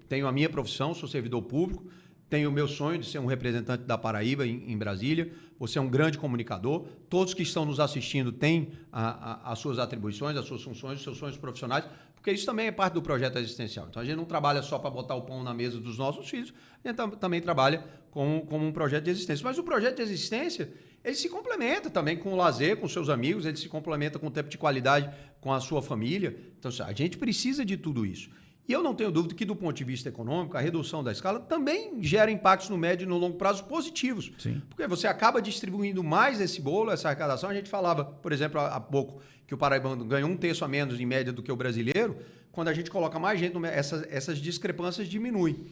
tenho a minha profissão, sou servidor público, tenho o meu sonho de ser um representante da Paraíba em Brasília. Você é um grande comunicador. Todos que estão nos assistindo têm as suas atribuições, as suas funções, os seus sonhos profissionais, porque isso também é parte do projeto existencial. Então, a gente não trabalha só para botar o pão na mesa dos nossos filhos, a gente também trabalha como um projeto de existência. Mas o projeto de existência, ele se complementa também com o lazer, com seus amigos, ele se complementa com o tempo de qualidade com a sua família. Então, a gente precisa de tudo isso. E eu não tenho dúvida que, do ponto de vista econômico, a redução da escala também gera impactos no médio e no longo prazo positivos. Sim. Porque você acaba distribuindo mais esse bolo, essa arrecadação. A gente falava, por exemplo, há pouco, que o paraibano ganha 1/3 a menos em média do que o brasileiro. Quando a gente coloca mais gente, essas discrepâncias diminuem.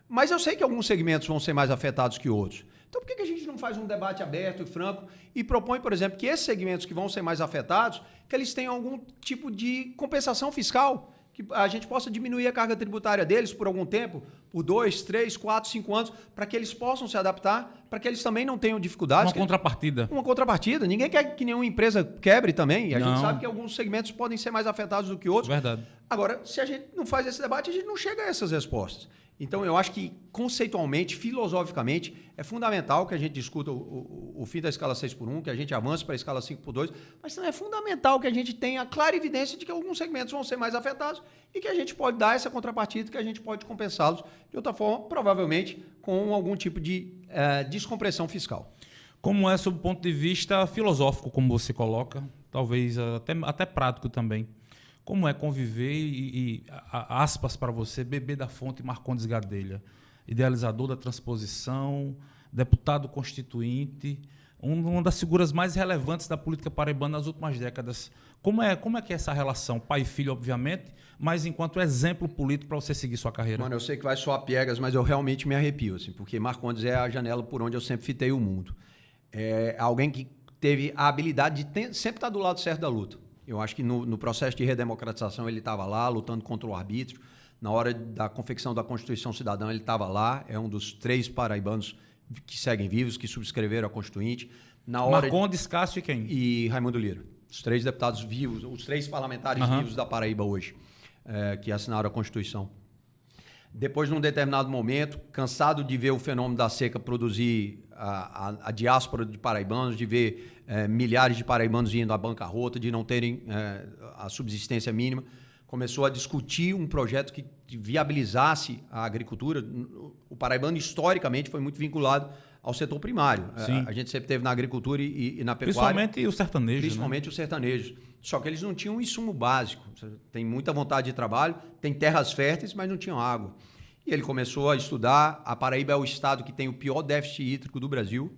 Mas eu sei que alguns segmentos vão ser mais afetados que outros. Então, por que a gente não faz um debate aberto e franco e propõe, por exemplo, que esses segmentos que vão ser mais afetados, que eles tenham algum tipo de compensação fiscal, que a gente possa diminuir a carga tributária deles por algum tempo, por 2, 3, 4, 5 anos, para que eles possam se adaptar, para que eles também não tenham dificuldades. Uma contrapartida. Uma contrapartida. Ninguém quer que nenhuma empresa quebre também. E a Não. gente sabe que alguns segmentos podem ser mais afetados do que outros. Verdade. Agora, se a gente não faz esse debate, a gente não chega a essas respostas. Então, eu acho que, conceitualmente, filosoficamente, é fundamental que a gente discuta o fim da escala 6x1, que a gente avance para a escala 5x2, mas também é fundamental que a gente tenha a clara evidência de que alguns segmentos vão ser mais afetados e que a gente pode dar essa contrapartida, que a gente pode compensá-los de outra forma, provavelmente com algum tipo de descompressão fiscal. Como é, sob o ponto de vista filosófico, como você coloca, talvez até prático também, como é conviver e aspas para você, bebê da fonte Marcondes Gadelha, idealizador da transposição, deputado constituinte, uma das figuras mais relevantes da política paraibana nas últimas décadas. Como é que é essa relação? Pai e filho, obviamente, mas enquanto exemplo político para você seguir sua carreira. Mano, eu sei que vai soar piegas, mas eu realmente me arrepio, assim, porque Marcondes é a janela por onde eu sempre fitei o mundo. É alguém que teve a habilidade de sempre estar do lado certo da luta. Eu acho que no processo de redemocratização ele estava lá, lutando contra o arbítrio. Na hora da confecção da Constituição Cidadã ele estava lá. É um dos 3 paraibanos que seguem vivos, que subscreveram a Constituinte. Marcondes, Cássio e quem? E Raimundo Lira. Os 3 deputados vivos, os 3 parlamentares vivos da Paraíba hoje, que assinaram a Constituição. Depois, num determinado momento, cansado de ver o fenômeno da seca produzir a diáspora de paraibanos, de ver milhares de paraibanos indo à bancarrota, de não terem a subsistência mínima, começou a discutir um projeto que viabilizasse a agricultura. O paraibano, historicamente, foi muito vinculado ao setor primário. A gente sempre teve na agricultura e na pecuária. Principalmente o sertanejo. Principalmente os sertanejos. Só que eles não tinham um insumo básico. Tem muita vontade de trabalho, tem terras férteis, mas não tinham água. E ele começou a estudar. A Paraíba é o estado que tem o pior déficit hídrico do Brasil.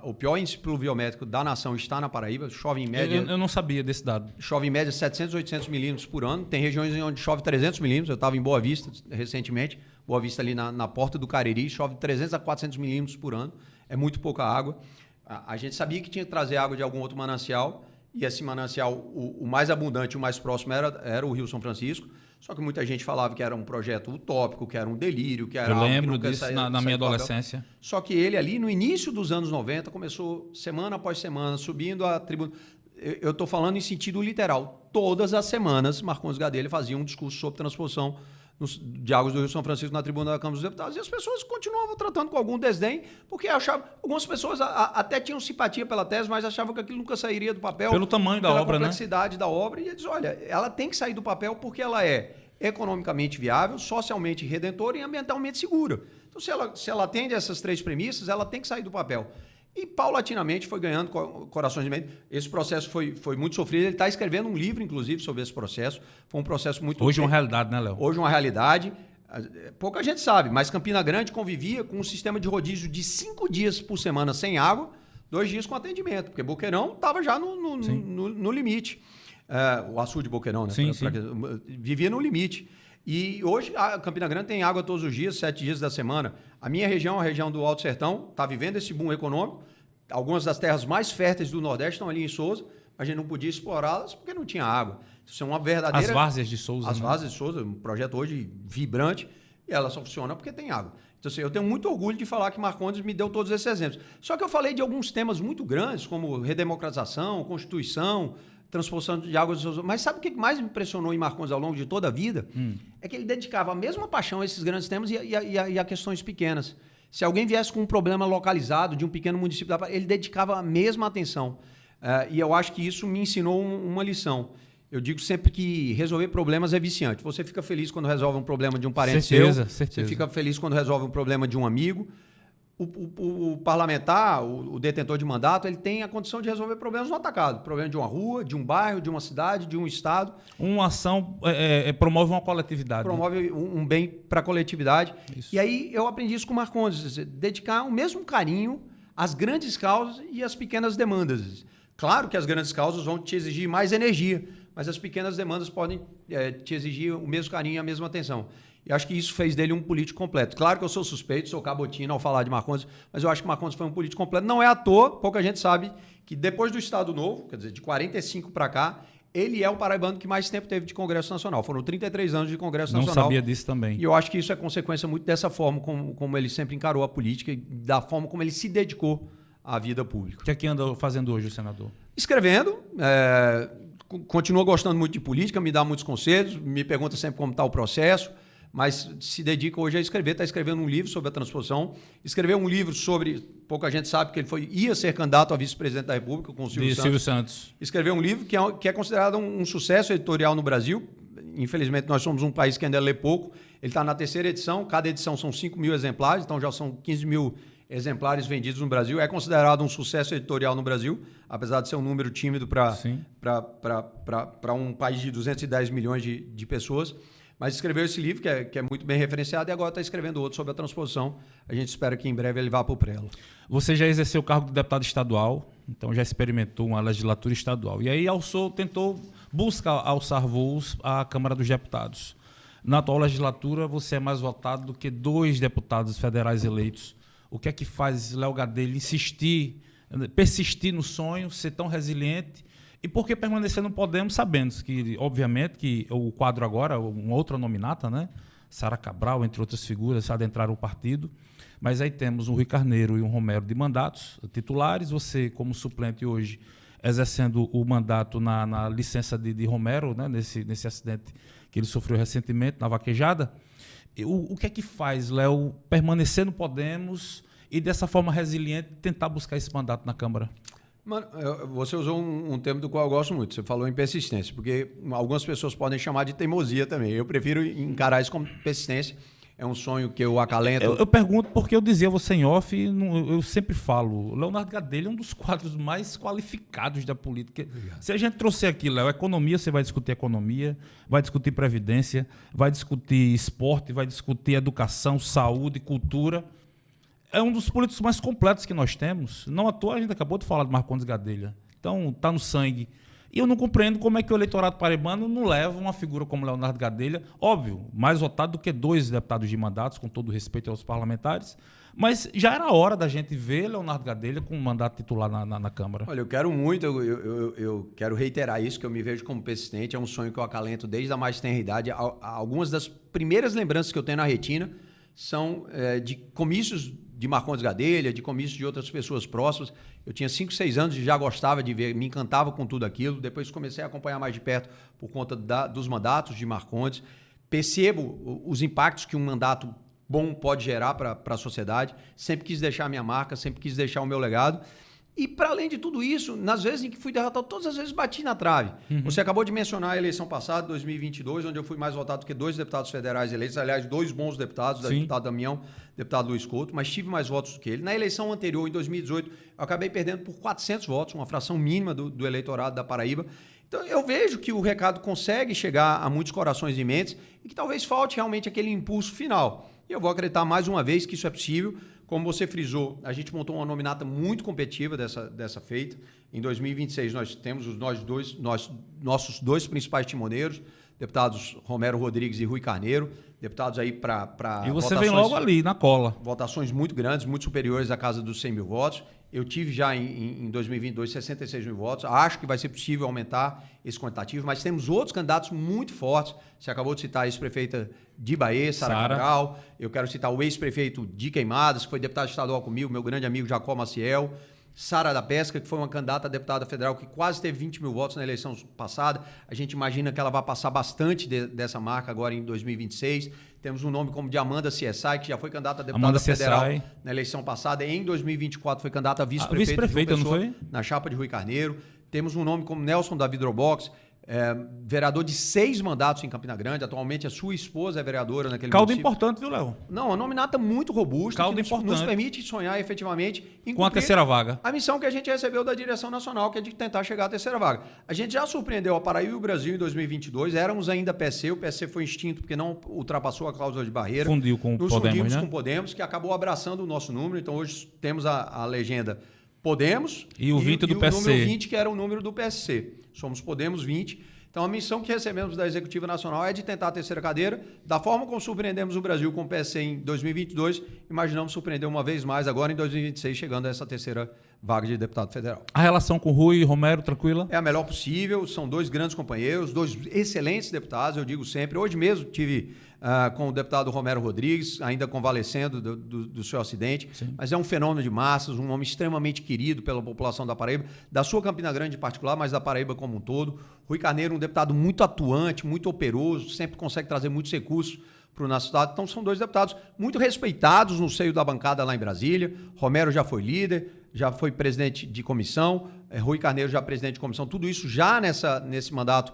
O pior índice pluviométrico da nação está na Paraíba. Chove em média... Eu não sabia desse dado. Chove em média 700, 800 milímetros por ano. Tem regiões onde chove 300 milímetros. Eu estava em Boa Vista recentemente. Boa Vista ali na porta do Cariri. Chove 300 a 400 milímetros por ano. É muito pouca água. A gente sabia que tinha que trazer água de algum outro manancial. E esse manancial, o mais abundante, o mais próximo era o Rio São Francisco. Só que muita gente falava que era um projeto utópico, que era um delírio, que era Eu algo que lembro nunca disso saía na minha do papel. adolescência. Só que ele ali, no início dos anos 90, começou semana após semana, subindo a tribuna. Eu estou falando em sentido literal. Todas as semanas, Marcondes Gadelha fazia um discurso sobre transposição de águas do Rio São Francisco na tribuna da Câmara dos Deputados, e as pessoas continuavam tratando com algum desdém, porque achavam, algumas pessoas até tinham simpatia pela tese, mas achavam que aquilo nunca sairia do papel. Pelo tamanho da obra, né? Pela complexidade da obra, e eles, olha, ela tem que sair do papel porque ela é economicamente viável, socialmente redentora e ambientalmente segura. Então, se ela atende essas três premissas, ela tem que sair do papel. E, paulatinamente, foi ganhando corações de mente. Esse processo foi muito sofrido. Ele está escrevendo um livro, inclusive, sobre esse processo. Foi um processo muito... Hoje é uma realidade, né, Léo? Hoje é uma realidade. Pouca gente sabe, mas Campina Grande convivia com um sistema de rodízio de 5 dias por semana sem água, 2 dias com atendimento, porque Boqueirão estava já no limite. O açude de Boqueirão, né? Sim. Vivia no limite. E hoje a Campina Grande tem água todos os dias, 7 dias da semana. A minha região, a região do Alto Sertão, está vivendo esse boom econômico. Algumas das terras mais férteis do Nordeste estão ali em Sousa. A gente não podia explorá-las porque não tinha água. Isso é uma verdadeira... As várzeas de Sousa. As várzeas de Sousa, um projeto hoje vibrante, e ela só funciona porque tem água. Então, assim, eu tenho muito orgulho de falar que Marcondes me deu todos esses exemplos. Só que eu falei de alguns temas muito grandes, como redemocratização, Constituição, transposição de águas... Mas sabe o que mais me impressionou em Marcondes ao longo de toda a vida? É que ele dedicava a mesma paixão a esses grandes temas e a questões pequenas. Se alguém viesse com um problema localizado de um pequeno município, ele dedicava a mesma atenção. E eu acho que isso me ensinou uma lição. Eu digo sempre que resolver problemas é viciante. Você fica feliz quando resolve um problema de um parente seu. Você fica feliz quando resolve um problema de um amigo. O parlamentar, o detentor de mandato, ele tem a condição de resolver problemas no atacado. Problema de uma rua, de um bairro, de uma cidade, de um estado. Uma ação promove uma coletividade. Promove um bem para a coletividade. Isso. E aí eu aprendi isso com o Marcondes, dedicar o mesmo carinho às grandes causas e às pequenas demandas. Claro que as grandes causas vão te exigir mais energia, mas as pequenas demandas podem te exigir o mesmo carinho e a mesma atenção. E acho que isso fez dele um político completo. Claro que eu sou suspeito, sou cabotino ao falar de Marcondes, mas eu acho que Marcondes foi um político completo. Não é à toa, pouca gente sabe que depois do Estado Novo, quer dizer, de 45 para cá, ele é o paraibano que mais tempo teve de Congresso Nacional. Foram 33 anos de Congresso Nacional. Não sabia disso também. E eu acho que isso é consequência muito dessa forma como ele sempre encarou a política e da forma como ele se dedicou à vida pública. O que é que anda fazendo hoje o senador? Escrevendo, continua gostando muito de política, me dá muitos conselhos, me pergunta sempre como está o processo, mas se dedica hoje a escrever. Está escrevendo um livro sobre a transposição, escreveu um livro sobre, pouca gente sabe que ele ia ser candidato a vice-presidente da República com o Silvio Santos. Escreveu um livro que é considerado um sucesso editorial no Brasil. Infelizmente, nós somos um país que ainda lê pouco. Ele está na 3ª edição, cada edição são 5 mil exemplares, então já são 15 mil exemplares vendidos no Brasil. É considerado um sucesso editorial no Brasil, apesar de ser um número tímido para um país de 210 milhões de pessoas. Mas escreveu esse livro, que é muito bem referenciado, e agora está escrevendo outro sobre a transposição. A gente espera que em breve ele vá para o prelo. Você já exerceu o cargo de deputado estadual, então já experimentou uma legislatura estadual. E aí busca alçar voos à Câmara dos Deputados. Na atual legislatura, você é mais votado do que 2 deputados federais eleitos. O que é que faz Léo Gadelha persistir no sonho, ser tão resiliente? E por que permanecer no Podemos, sabendo que, obviamente, que o quadro agora, uma outra nominata, né? Sara Cabral, entre outras figuras, adentraram o partido. Mas aí temos um Rui Carneiro e um Romero de mandatos titulares. Você, como suplente hoje, exercendo o mandato na licença de Romero, né? Nesse acidente que ele sofreu recentemente, na vaquejada. O que é que faz, Léo, permanecer no Podemos e, dessa forma resiliente, tentar buscar esse mandato na Câmara? Mano, você usou um termo do qual eu gosto muito. Você falou em persistência, porque algumas pessoas podem chamar de teimosia também. Eu prefiro encarar isso como persistência. é um sonho que eu acalento. Eu pergunto porque eu dizia você em off, eu sempre falo, o Leonardo Gadelha é um dos quadros mais qualificados da política. Obrigado. Se a gente trouxer aqui, Léo, economia, você vai discutir economia, vai discutir previdência, vai discutir esporte, vai discutir educação, saúde, cultura. É um dos políticos mais completos que nós temos. Não à toa, a gente acabou de falar de Marcondes Gadelha. Então, está no sangue. E eu não compreendo como é que o eleitorado paraibano não leva uma figura como Leonardo Gadelha, óbvio, mais votado do que 2 deputados de mandatos, com todo respeito aos parlamentares, mas já era hora da gente ver Leonardo Gadelha com um mandato titular na Câmara. Olha, eu quero muito, eu quero reiterar isso, que eu me vejo como persistente, é um sonho que eu acalento desde a mais tenra idade. Algumas das primeiras lembranças que eu tenho na retina são de comícios de Marcondes Gadelha, de comícios de outras pessoas próximas. Eu tinha 5, 6 anos e já gostava de ver, me encantava com tudo aquilo. Depois comecei a acompanhar mais de perto por conta dos mandatos de Marcondes. Percebo os impactos que um mandato bom pode gerar para a sociedade. Sempre quis deixar a minha marca, sempre quis deixar o meu legado. E, para além de tudo isso, nas vezes em que fui derrotado, todas as vezes bati na trave. Você acabou de mencionar a eleição passada, 2022, onde eu fui mais votado do que 2 deputados federais eleitos. Aliás, 2 bons deputados, o deputado Damião, deputado Luiz Couto, mas tive mais votos do que ele. Na eleição anterior, em 2018, eu acabei perdendo por 400 votos, uma fração mínima do eleitorado da Paraíba. Então, eu vejo que o recado consegue chegar a muitos corações e mentes e que talvez falte realmente aquele impulso final. E eu vou acreditar mais uma vez que isso é possível. Como você frisou, a gente montou uma nominata muito competitiva dessa feita. Em 2026, nós temos nossos 2 principais timoneiros, deputados Romero Rodrigues e Rui Carneiro, deputados aí para E você vem logo ali, na cola. Votações muito grandes, muito superiores à casa dos 100 mil votos. Eu tive já em 2022 66 mil votos. Acho que vai ser possível aumentar esse quantitativo, mas temos outros candidatos muito fortes. Você acabou de citar a ex-prefeita de Bahia, Sara Cabral. Eu quero citar o ex-prefeito de Queimadas, que foi deputado estadual comigo, meu grande amigo Jacó Maciel. Sara da Pesca, que foi uma candidata a deputada federal que quase teve 20 mil votos na eleição passada. A gente imagina que ela vai passar bastante dessa marca agora em 2026. Temos um nome como de Amanda CSI, que já foi candidata a deputada federal na eleição passada. Em 2024 foi candidata a vice-prefeita, não foi? Na chapa de Rui Carneiro. Temos um nome como Nelson da Vidrobox, vereador de 6 mandatos em Campina Grande. Atualmente a sua esposa é vereadora naquele Caldo município. Importante, viu, Léo? Não, uma nominata muito robusta. Caldo que importante. Nos permite sonhar efetivamente em com a terceira vaga. A missão que a gente recebeu da direção nacional, que é de tentar chegar à terceira vaga. A gente já surpreendeu a Paraíba e o Brasil em 2022. Éramos ainda PSC. O PSC foi extinto porque não ultrapassou a cláusula de barreira. Fundiu com o Podemos, fundimos né? com o Podemos, que acabou abraçando o nosso número. Então hoje temos a legenda Podemos e o 20 do PSC. O número 20, que era o número do PSC. Somos Podemos 20. Então, a missão que recebemos da Executiva Nacional é de tentar a terceira cadeira. Da forma como surpreendemos o Brasil com o PSC em 2022, imaginamos surpreender uma vez mais agora em 2026, chegando a essa terceira vaga de deputado federal. A relação com Rui e Romero, tranquila? É a melhor possível. São 2 grandes companheiros, 2 excelentes deputados, eu digo sempre. Hoje mesmo tive com o deputado Romero Rodrigues, ainda convalescendo do seu acidente. Sim. Mas é um fenômeno de massas, um homem extremamente querido pela população da Paraíba, da sua Campina Grande em particular, mas da Paraíba como um todo. Rui Carneiro, um deputado muito atuante, muito operoso, sempre consegue trazer muitos recursos para o nosso estado. Então, são 2 deputados muito respeitados no seio da bancada lá em Brasília. Romero já foi líder, já foi presidente de comissão, Rui Carneiro já presidente de comissão. Tudo isso já nesse mandato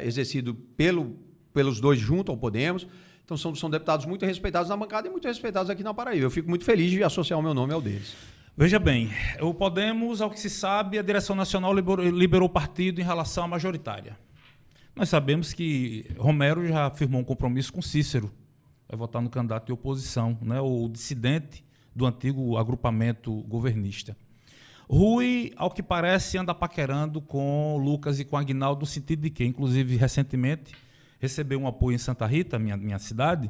exercido pelos 2 junto ao Podemos. Então, são deputados muito respeitados na bancada e muito respeitados aqui na Paraíba. Eu fico muito feliz de associar o meu nome ao deles. Veja bem, o Podemos, ao que se sabe, a direção nacional liberou o partido em relação à majoritária. Nós sabemos que Romero já firmou um compromisso com Cícero, vai votar no candidato de oposição, né, o dissidente do antigo agrupamento governista. Rui, ao que parece, anda paquerando com Lucas e com Aguinaldo, no sentido de que, inclusive, recentemente, recebeu um apoio em Santa Rita, minha cidade,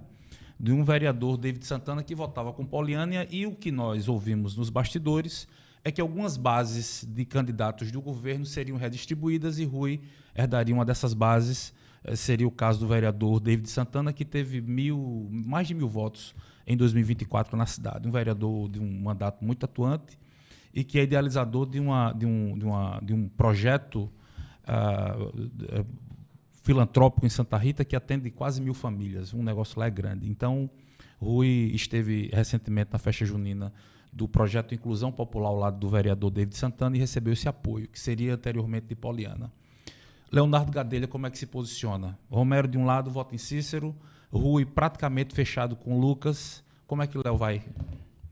de um vereador, David Santana, que votava com Poliânia, e o que nós ouvimos nos bastidores é que algumas bases de candidatos do governo seriam redistribuídas e Rui herdaria uma dessas bases. Seria o caso do vereador David Santana, que teve mais de 1.000 votos em 2024 na cidade. Um vereador de um mandato muito atuante e que é idealizador de um projeto filantrópico em Santa Rita que atende quase 1.000 famílias. Um negócio lá é grande. Então, Rui esteve recentemente na festa junina do projeto Inclusão Popular ao lado do vereador David Santana e recebeu esse apoio, que seria anteriormente de Poliana. Leonardo Gadelha, como é que se posiciona? Romero, de um lado, vota em Cícero, Rui praticamente fechado com Lucas. Como é que o Léo vai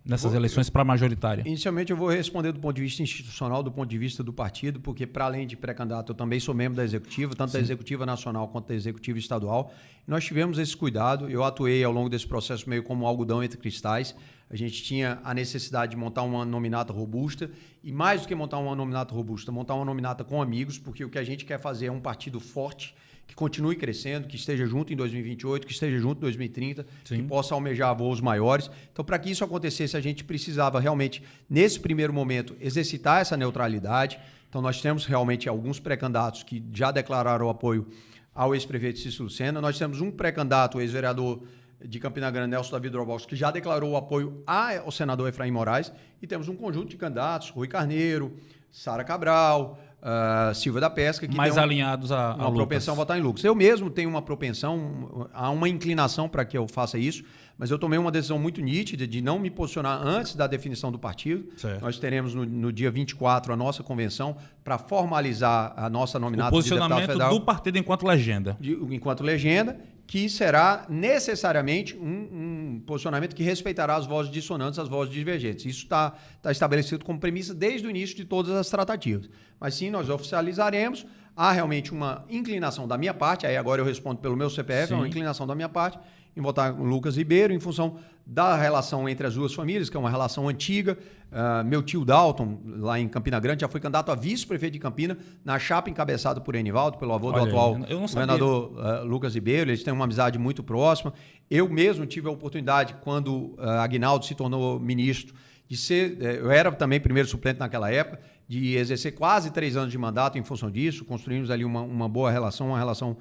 nessas eleições para a majoritária? Inicialmente eu vou responder do ponto de vista institucional, do ponto de vista do partido, porque para além de pré-candidato eu também sou membro da executiva, tanto da executiva nacional quanto da executiva estadual. E nós tivemos esse cuidado, eu atuei ao longo desse processo meio como um algodão entre cristais. A gente tinha a necessidade de montar uma nominata robusta e mais do que montar uma nominata robusta, montar uma nominata com amigos, porque o que a gente quer fazer é um partido forte, que continue crescendo, que esteja junto em 2028, que esteja junto em 2030, que possa almejar voos maiores. Então, para que isso acontecesse, a gente precisava realmente, nesse primeiro momento, exercitar essa neutralidade. Então, nós temos realmente alguns pré-candidatos que já declararam apoio ao ex-prefeito Cícero Lucena. Nós temos um pré-candidato, o ex-vereador de Campina Grande, Nelson Davi Droboski, que já declarou o apoio ao senador Efraim Moraes. E temos um conjunto de candidatos, Rui Carneiro, Sara Cabral, Silvia da Pesca, que mais tem alinhados a uma propensão a votar em Lucas. Eu mesmo tenho uma propensão, há uma inclinação para que eu faça isso, mas eu tomei uma decisão muito nítida de não me posicionar antes da definição do partido. Certo. Nós teremos no dia 24 a nossa convenção para formalizar a nossa nominata de deputado posicionamento federal. do partido enquanto legenda. Enquanto legenda, que será necessariamente um posicionamento que respeitará as vozes dissonantes, as vozes divergentes. Isso está estabelecido como premissa desde o início de todas as tratativas. Mas sim, nós oficializaremos. Há realmente uma inclinação da minha parte, aí agora eu respondo pelo meu CPF, é uma inclinação da minha parte em votar com o Lucas Ribeiro, em função da relação entre as duas famílias, que é uma relação antiga. Meu tio Dalton, lá em Campina Grande, já foi candidato a vice-prefeito de Campina, na chapa encabeçada por Enivaldo, pelo avô do atual governador Lucas Ribeiro. Eles têm uma amizade muito próxima. Eu mesmo tive a oportunidade, quando Aguinaldo se tornou ministro, de ser, eu era também primeiro suplente naquela época, de exercer quase 3 anos de mandato em função disso. Construímos ali uma boa relação, uma relação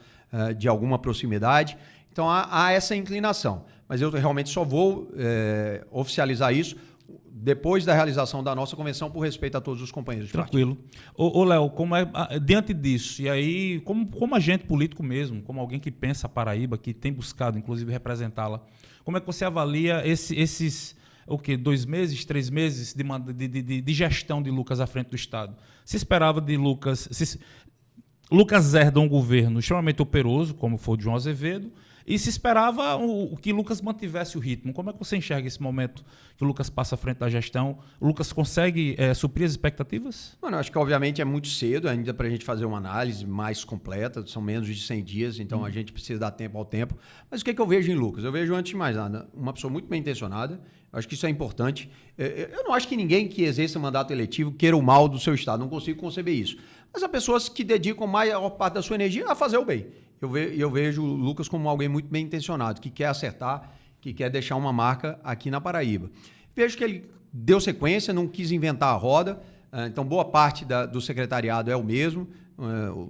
de alguma proximidade. Então, há essa inclinação. Mas eu realmente só vou oficializar isso depois da realização da nossa convenção, por respeito a todos os companheiros de Tranquilo. Ô Léo, como é diante disso, e aí, como agente político mesmo, como alguém que pensa a Paraíba, que tem buscado, inclusive, representá-la, como é que você avalia esses 2 meses, 3 meses de gestão de Lucas à frente do Estado? Se esperava de Lucas... Lucas herda um governo extremamente operoso, como foi o de João Azevedo, e se esperava que Lucas mantivesse o ritmo. Como é que você enxerga esse momento que o Lucas passa à frente da gestão? O Lucas consegue suprir as expectativas? Mano, eu acho que obviamente é muito cedo ainda para a gente fazer uma análise mais completa, são menos de 100 dias, então a gente precisa dar tempo ao tempo. Mas o que eu vejo em Lucas? Eu vejo, antes de mais nada, uma pessoa muito bem intencionada. Eu acho que isso é importante. Eu não acho que ninguém que exerça mandato eletivo queira o mal do seu Estado, não consigo conceber isso. Mas há pessoas que dedicam a maior parte da sua energia a fazer o bem. Eu vejo o Lucas como alguém muito bem intencionado, que quer acertar, que quer deixar uma marca aqui na Paraíba. Vejo que ele deu sequência, não quis inventar a roda, então boa parte do secretariado é o mesmo.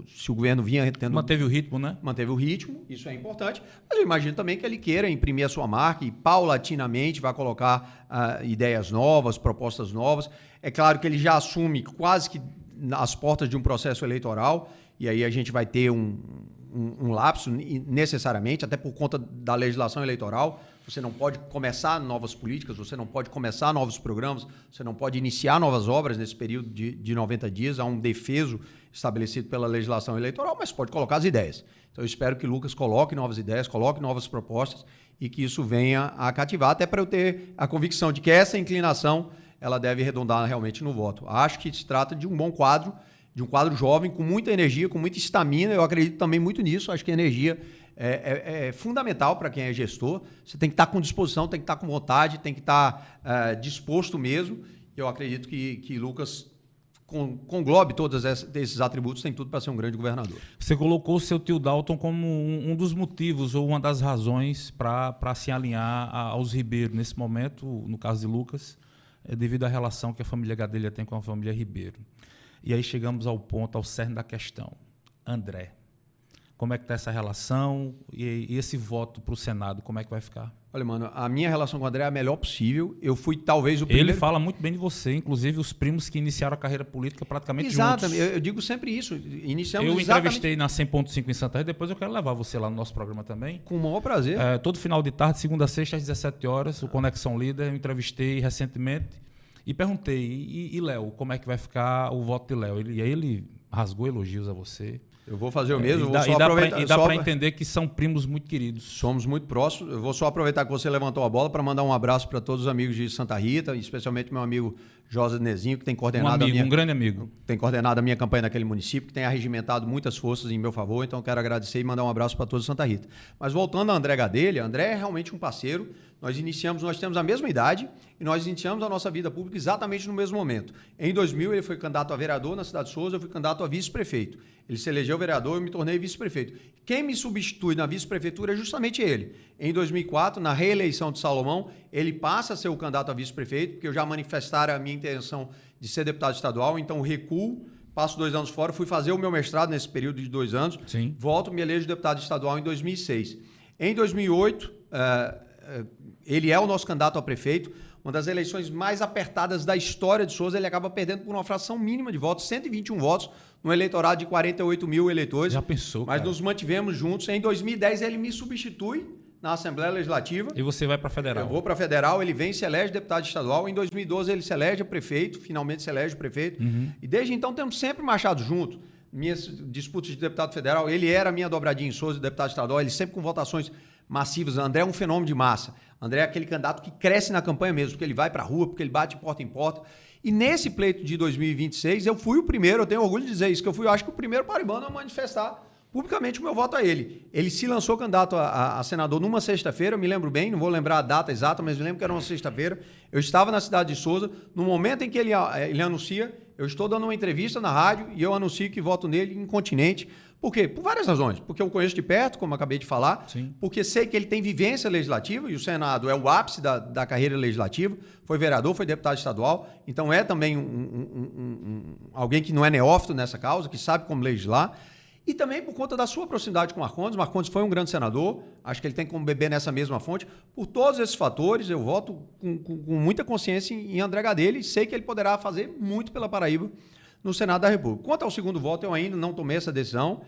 Se o governo vinha tendo... Manteve o ritmo, né? Manteve o ritmo, isso é importante. Mas eu imagino também que ele queira imprimir a sua marca e paulatinamente vai colocar ideias novas, propostas novas. É claro que ele já assume quase que as portas de um processo eleitoral, e aí a gente vai ter um lapso necessariamente, até por conta da legislação eleitoral. Você não pode começar novas políticas, você não pode começar novos programas, você não pode iniciar novas obras nesse período de 90 dias. Há um defeso estabelecido pela legislação eleitoral, mas pode colocar as ideias. Então eu espero que Lucas coloque novas ideias, coloque novas propostas e que isso venha a cativar, até para eu ter a convicção de que essa inclinação ela deve redundar realmente no voto. Acho que se trata de um bom quadro, de um quadro jovem, com muita energia, com muita estamina. Eu acredito também muito nisso. Acho que a energia é fundamental para quem é gestor. Você tem que estar com disposição, tem que estar com vontade, tem que estar disposto mesmo. Eu acredito que Lucas conglobe todos esses atributos, tem tudo para ser um grande governador. Você colocou o seu tio Dalton como um dos motivos ou uma das razões para se alinhar aos Ribeiro nesse momento, no caso de Lucas, devido à relação que a família Gadelha tem com a família Ribeiro. E aí chegamos ao ponto, ao cerne da questão. André, como é que está essa relação e esse voto para o Senado, como é que vai ficar? Olha, mano, a minha relação com o André é a melhor possível. Eu fui talvez o primeiro... Ele fala muito bem de você, inclusive os primos que iniciaram a carreira política praticamente juntos. Exatamente, eu digo sempre isso. Eu entrevistei na 100.5 em Santa Rita, depois eu quero levar você lá no nosso programa também. Com o maior prazer. Todo final de tarde, segunda a sexta, às 17 horas, o Conexão Líder, eu entrevistei recentemente e perguntei, e Léo, como é que vai ficar o voto de Léo? E aí ele rasgou elogios a você. Eu vou fazer o mesmo. E dá para entender que são primos muito queridos. Somos muito próximos. Eu vou só aproveitar que você levantou a bola para mandar um abraço para todos os amigos de Santa Rita, especialmente meu amigo Josa Nezinho, que tem coordenado um grande amigo. Tem coordenado a minha campanha naquele município, que tem arregimentado muitas forças em meu favor. Então, quero agradecer e mandar um abraço para todos de Santa Rita. Mas voltando a André Gadelha, André é realmente um parceiro. Nós temos a mesma idade e nós iniciamos a nossa vida pública exatamente no mesmo momento. Em 2000, ele foi candidato a vereador na cidade de Souza, eu fui candidato a vice-prefeito. Ele se elegeu vereador e eu me tornei vice-prefeito. Quem me substitui na vice-prefeitura é justamente ele. Em 2004, na reeleição de Salomão, ele passa a ser o candidato a vice-prefeito, porque eu já manifestara a minha intenção de ser deputado estadual, então recuo, passo 2 anos fora, fui fazer o meu mestrado nesse período de 2 anos, Sim. Volto, me elejo deputado estadual em 2006. Em 2008, ele é o nosso candidato a prefeito, uma das eleições mais apertadas da história de Souza. Ele acaba perdendo por uma fração mínima de votos, 121 votos, no eleitorado de 48 mil eleitores. Já pensou, Mas cara. nos mantivemos juntos. Em 2010, ele me substitui na Assembleia Legislativa. E você vai para federal. Eu vou para federal, ele vem e se elege deputado estadual. Em 2012, ele se elege prefeito, finalmente se elege prefeito. E desde então, temos sempre marchado junto. Minhas disputas de deputado federal, ele era a minha dobradinha em Souza, deputado estadual, ele sempre com votações massivas. André é um fenômeno de massa. André é aquele candidato que cresce na campanha mesmo, porque ele vai para a rua, porque ele bate porta em porta. E nesse pleito de 2026, eu fui o primeiro, eu tenho orgulho de dizer isso, que eu acho que o primeiro paraibano a manifestar publicamente o meu voto a ele. Ele se lançou candidato a senador numa sexta-feira, eu me lembro bem, não vou lembrar a data exata, mas me lembro que era uma sexta-feira. Eu estava na cidade de Souza, no momento em que ele anuncia, eu estou dando uma entrevista na rádio e eu anuncio que voto nele incontinente. Por quê? Por várias razões. Porque eu conheço de perto, como eu acabei de falar. Sim. Porque sei que ele tem vivência legislativa e o Senado é o ápice da carreira legislativa. Foi vereador, foi deputado estadual. Então é também alguém que não é neófito nessa causa, que sabe como legislar. E também por conta da sua proximidade com Marcondes. Marcondes foi um grande senador. Acho que ele tem como beber nessa mesma fonte. Por todos esses fatores, eu voto com muita consciência em André Gadelha e sei que ele poderá fazer muito pela Paraíba no Senado da República. Quanto ao segundo voto, eu ainda não tomei essa decisão.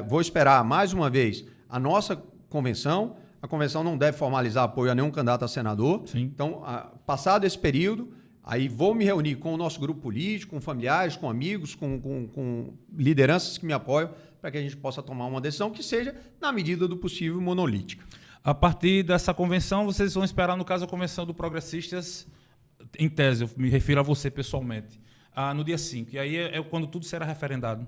Vou esperar, mais uma vez, a nossa convenção. A convenção não deve formalizar apoio a nenhum candidato a senador. Sim. Então, passado esse período, aí vou me reunir com o nosso grupo político, com familiares, com amigos, com lideranças que me apoiam, para que a gente possa tomar uma decisão que seja, na medida do possível, monolítica. A partir dessa convenção, vocês vão esperar, no caso, a convenção do Progressistas, em tese, eu me refiro a você pessoalmente, no dia 5. E aí é quando tudo será referendado.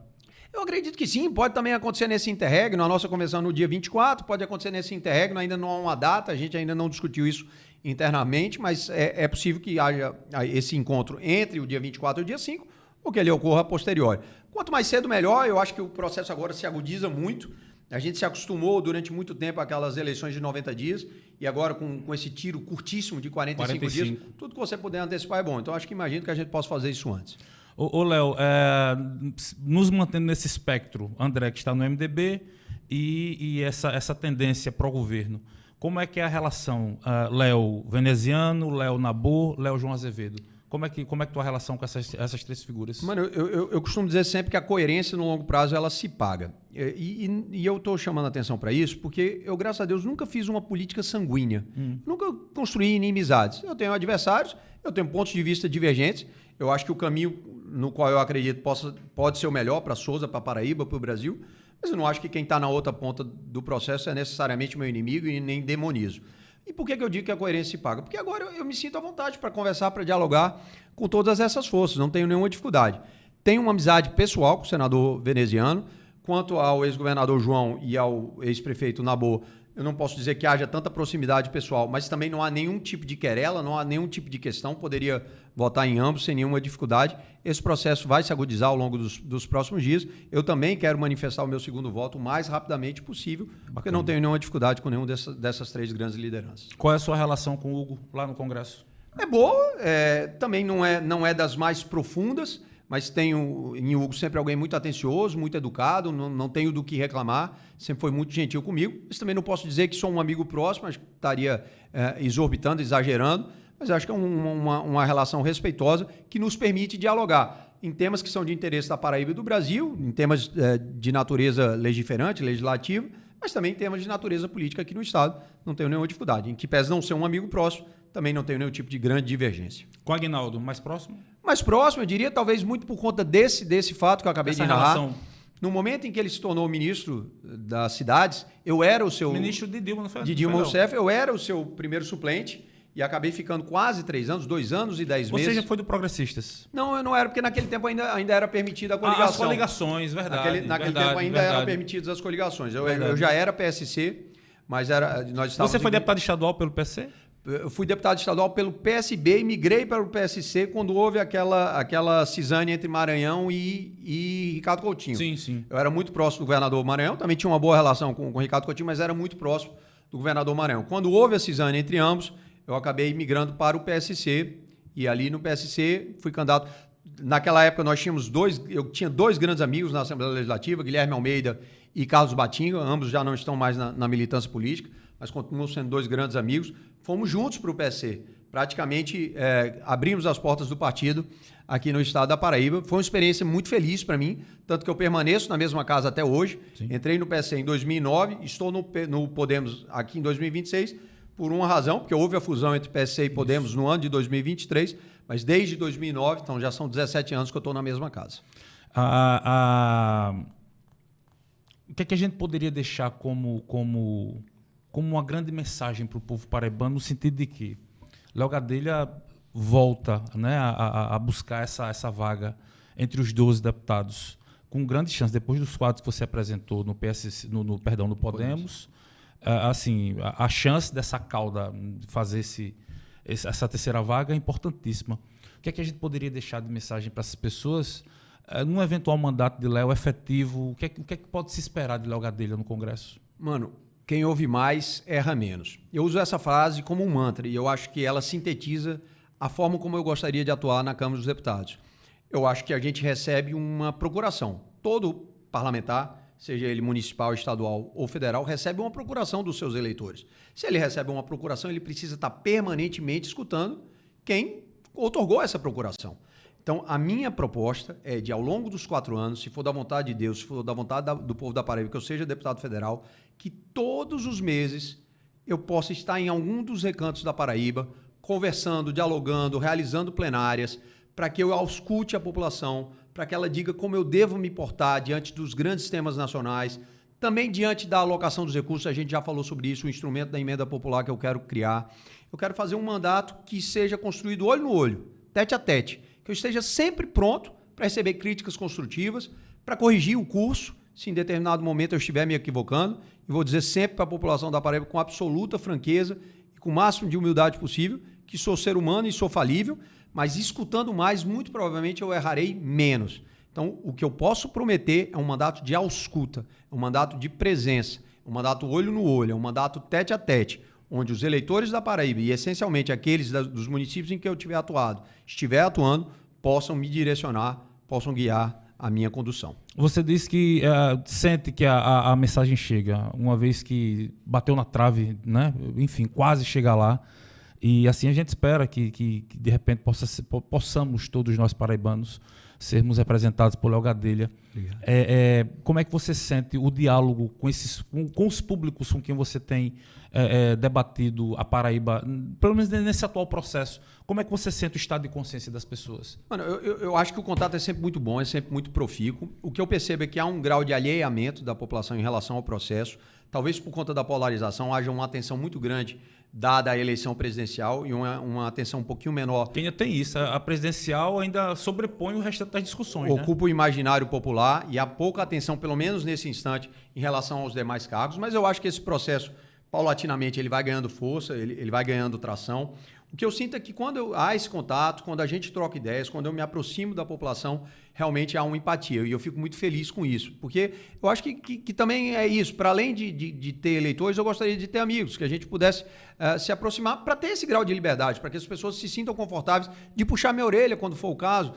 Eu acredito que sim, pode também acontecer nesse interregno, a nossa convenção no dia 24, pode acontecer nesse interregno, ainda não há uma data, a gente ainda não discutiu isso internamente, mas é possível que haja esse encontro entre o dia 24 e o dia 5, ou que ele ocorra a posteriori. Quanto mais cedo, melhor. Eu acho que o processo agora se agudiza muito. A gente se acostumou durante muito tempo àquelas eleições de 90 dias e agora com esse tiro curtíssimo de 45 dias, tudo que você puder antecipar é bom. Então, acho que imagino que a gente possa fazer isso antes. Ô Léo, nos mantendo nesse espectro, André que está no MDB e essa tendência para o governo, como é que é a relação Léo Veneziano, Léo Nabor, Léo João Azevedo? Como é que tua relação com essas três figuras? Mano, eu costumo dizer sempre que a coerência no longo prazo ela se paga. E eu estou chamando a atenção para isso porque eu, graças a Deus, nunca fiz uma política sanguínea. Nunca construí inimizades. Eu tenho adversários, eu tenho pontos de vista divergentes. Eu acho que o caminho no qual eu acredito pode ser o melhor para Souza, para Paraíba, para o Brasil. Mas eu não acho que quem está na outra ponta do processo é necessariamente meu inimigo e nem demonizo. E por que eu digo que a coerência se paga? Porque agora eu me sinto à vontade para conversar, para dialogar com todas essas forças, não tenho nenhuma dificuldade. Tenho uma amizade pessoal com o senador veneziano, quanto ao ex-governador João e ao ex-prefeito Nabor, eu não posso dizer que haja tanta proximidade pessoal, mas também não há nenhum tipo de querela, não há nenhum tipo de questão, poderia votar em ambos sem nenhuma dificuldade. Esse processo vai se agudizar ao longo dos próximos dias. Eu também quero manifestar o meu segundo voto o mais rapidamente possível, porque não tenho nenhuma dificuldade com nenhuma dessas três grandes lideranças. Qual é a sua relação com o Hugo lá no Congresso? É boa, também não é das mais profundas, mas tenho em Hugo sempre alguém muito atencioso, muito educado, não tenho do que reclamar, sempre foi muito gentil comigo. Mas também não posso dizer que sou um amigo próximo, acho que estaria exorbitando, exagerando, mas acho que é uma relação respeitosa que nos permite dialogar em temas que são de interesse da Paraíba e do Brasil, em temas de natureza legiferante, legislativa, mas também em temas de natureza política aqui no Estado. Não tenho nenhuma dificuldade. Em que pese não ser um amigo próximo, também não tenho nenhum tipo de grande divergência. Com o Aguinaldo, mais próximo? Mais próximo, eu diria, talvez muito por conta desse fato que eu acabei de narrar. No momento em que ele se tornou ministro das cidades, eu era o seu... Ministro de Dilma, não foi? De Dilma Rousseff, eu era o seu primeiro suplente e acabei ficando quase 3 anos, 2 anos e 10 meses. Você já foi do Progressistas? Não, eu não era, porque naquele tempo ainda era permitida a coligação. As coligações, verdade. Naquele tempo ainda eram permitidas as coligações. Eu já era PSC, mas nós estávamos... Você foi deputado estadual pelo PSC? Eu fui deputado estadual pelo PSB e migrei para o PSC quando houve aquela cisânia entre Maranhão e Ricardo Coutinho. Sim, sim. Eu era muito próximo do governador Maranhão, também tinha uma boa relação com o Ricardo Coutinho, mas era muito próximo do governador Maranhão. Quando houve a cisânia entre ambos, eu acabei migrando para o PSC e ali no PSC fui candidato. Naquela época eu tinha 2 grandes amigos na Assembleia Legislativa, Guilherme Almeida e Carlos Batinga, ambos já não estão mais na militância política, mas continuam sendo 2 grandes amigos. Fomos juntos para o PSC, praticamente abrimos as portas do partido aqui no estado da Paraíba. Foi uma experiência muito feliz para mim, tanto que eu permaneço na mesma casa até hoje. Sim. Entrei no PSC em 2009, estou no Podemos aqui em 2026, por uma razão, porque houve a fusão entre PSC e Podemos no ano de 2023, mas desde 2009, então já são 17 anos que eu estou na mesma casa. O que é que a gente poderia deixar como uma grande mensagem para o povo paraibano, no sentido de que Léo Gadelha volta, né, a buscar essa vaga entre os 12 deputados, com grande chance, depois dos quadros que você apresentou no PSC, no Podemos, assim, a chance dessa cauda fazer essa terceira vaga é importantíssima. O que é que a gente poderia deixar de mensagem para essas pessoas num eventual mandato de Léo efetivo? O que é que pode se esperar de Léo Gadelha no Congresso? Mano, quem ouve mais, erra menos. Eu uso essa frase como um mantra e eu acho que ela sintetiza a forma como eu gostaria de atuar na Câmara dos Deputados. Eu acho que a gente recebe uma procuração. Todo parlamentar, seja ele municipal, estadual ou federal, recebe uma procuração dos seus eleitores. Se ele recebe uma procuração, ele precisa estar permanentemente escutando quem outorgou essa procuração. Então, a minha proposta é de, ao longo dos 4 anos, se for da vontade de Deus, se for da vontade do povo da Paraíba, que eu seja deputado federal, que todos os meses eu possa estar em algum dos recantos da Paraíba, conversando, dialogando, realizando plenárias, para que eu auscute a população, para que ela diga como eu devo me portar diante dos grandes temas nacionais, também diante da alocação dos recursos, a gente já falou sobre isso, o instrumento da emenda popular que eu quero criar. Eu quero fazer um mandato que seja construído olho no olho, tete a tete, que eu esteja sempre pronto para receber críticas construtivas, para corrigir o curso, se em determinado momento eu estiver me equivocando, e vou dizer sempre para a população da Paraíba com absoluta franqueza e com o máximo de humildade possível, que sou ser humano e sou falível, mas escutando mais, muito provavelmente eu errarei menos. Então, o que eu posso prometer é um mandato de ausculta, um mandato de presença, um mandato olho no olho, um mandato tete a tete, onde os eleitores da Paraíba, e essencialmente aqueles dos municípios em que eu estiver atuando, possam me direcionar, possam guiar a minha condução. Você disse que sente que a mensagem chega, uma vez que bateu na trave, né? Enfim, quase chega lá. E assim a gente espera que de repente possamos, todos nós paraibanos, sermos representados por Léo Gadelha. Como é que você sente o diálogo com os públicos com quem você tem debatido a Paraíba, pelo menos nesse atual processo? Como é que você sente o estado de consciência das pessoas? Mano, eu acho que o contato é sempre muito bom, é sempre muito profícuo. O que eu percebo é que há um grau de alheamento da população em relação ao processo. Talvez por conta da polarização haja uma atenção muito grande dada a eleição presidencial e uma atenção um pouquinho menor. Quem tem isso? A presidencial ainda sobrepõe o restante das discussões. Ocupa, né, o imaginário popular e há pouca atenção, pelo menos nesse instante, em relação aos demais cargos. Mas eu acho que esse processo, paulatinamente, ele vai ganhando força, ele vai ganhando tração. O que eu sinto é que quando há esse contato, quando a gente troca ideias, quando eu me aproximo da população, realmente há uma empatia. E eu fico muito feliz com isso. Porque eu acho que também é isso. Para além de ter eleitores, eu gostaria de ter amigos, que a gente pudesse se aproximar para ter esse grau de liberdade, para que as pessoas se sintam confortáveis de puxar minha orelha quando for o caso,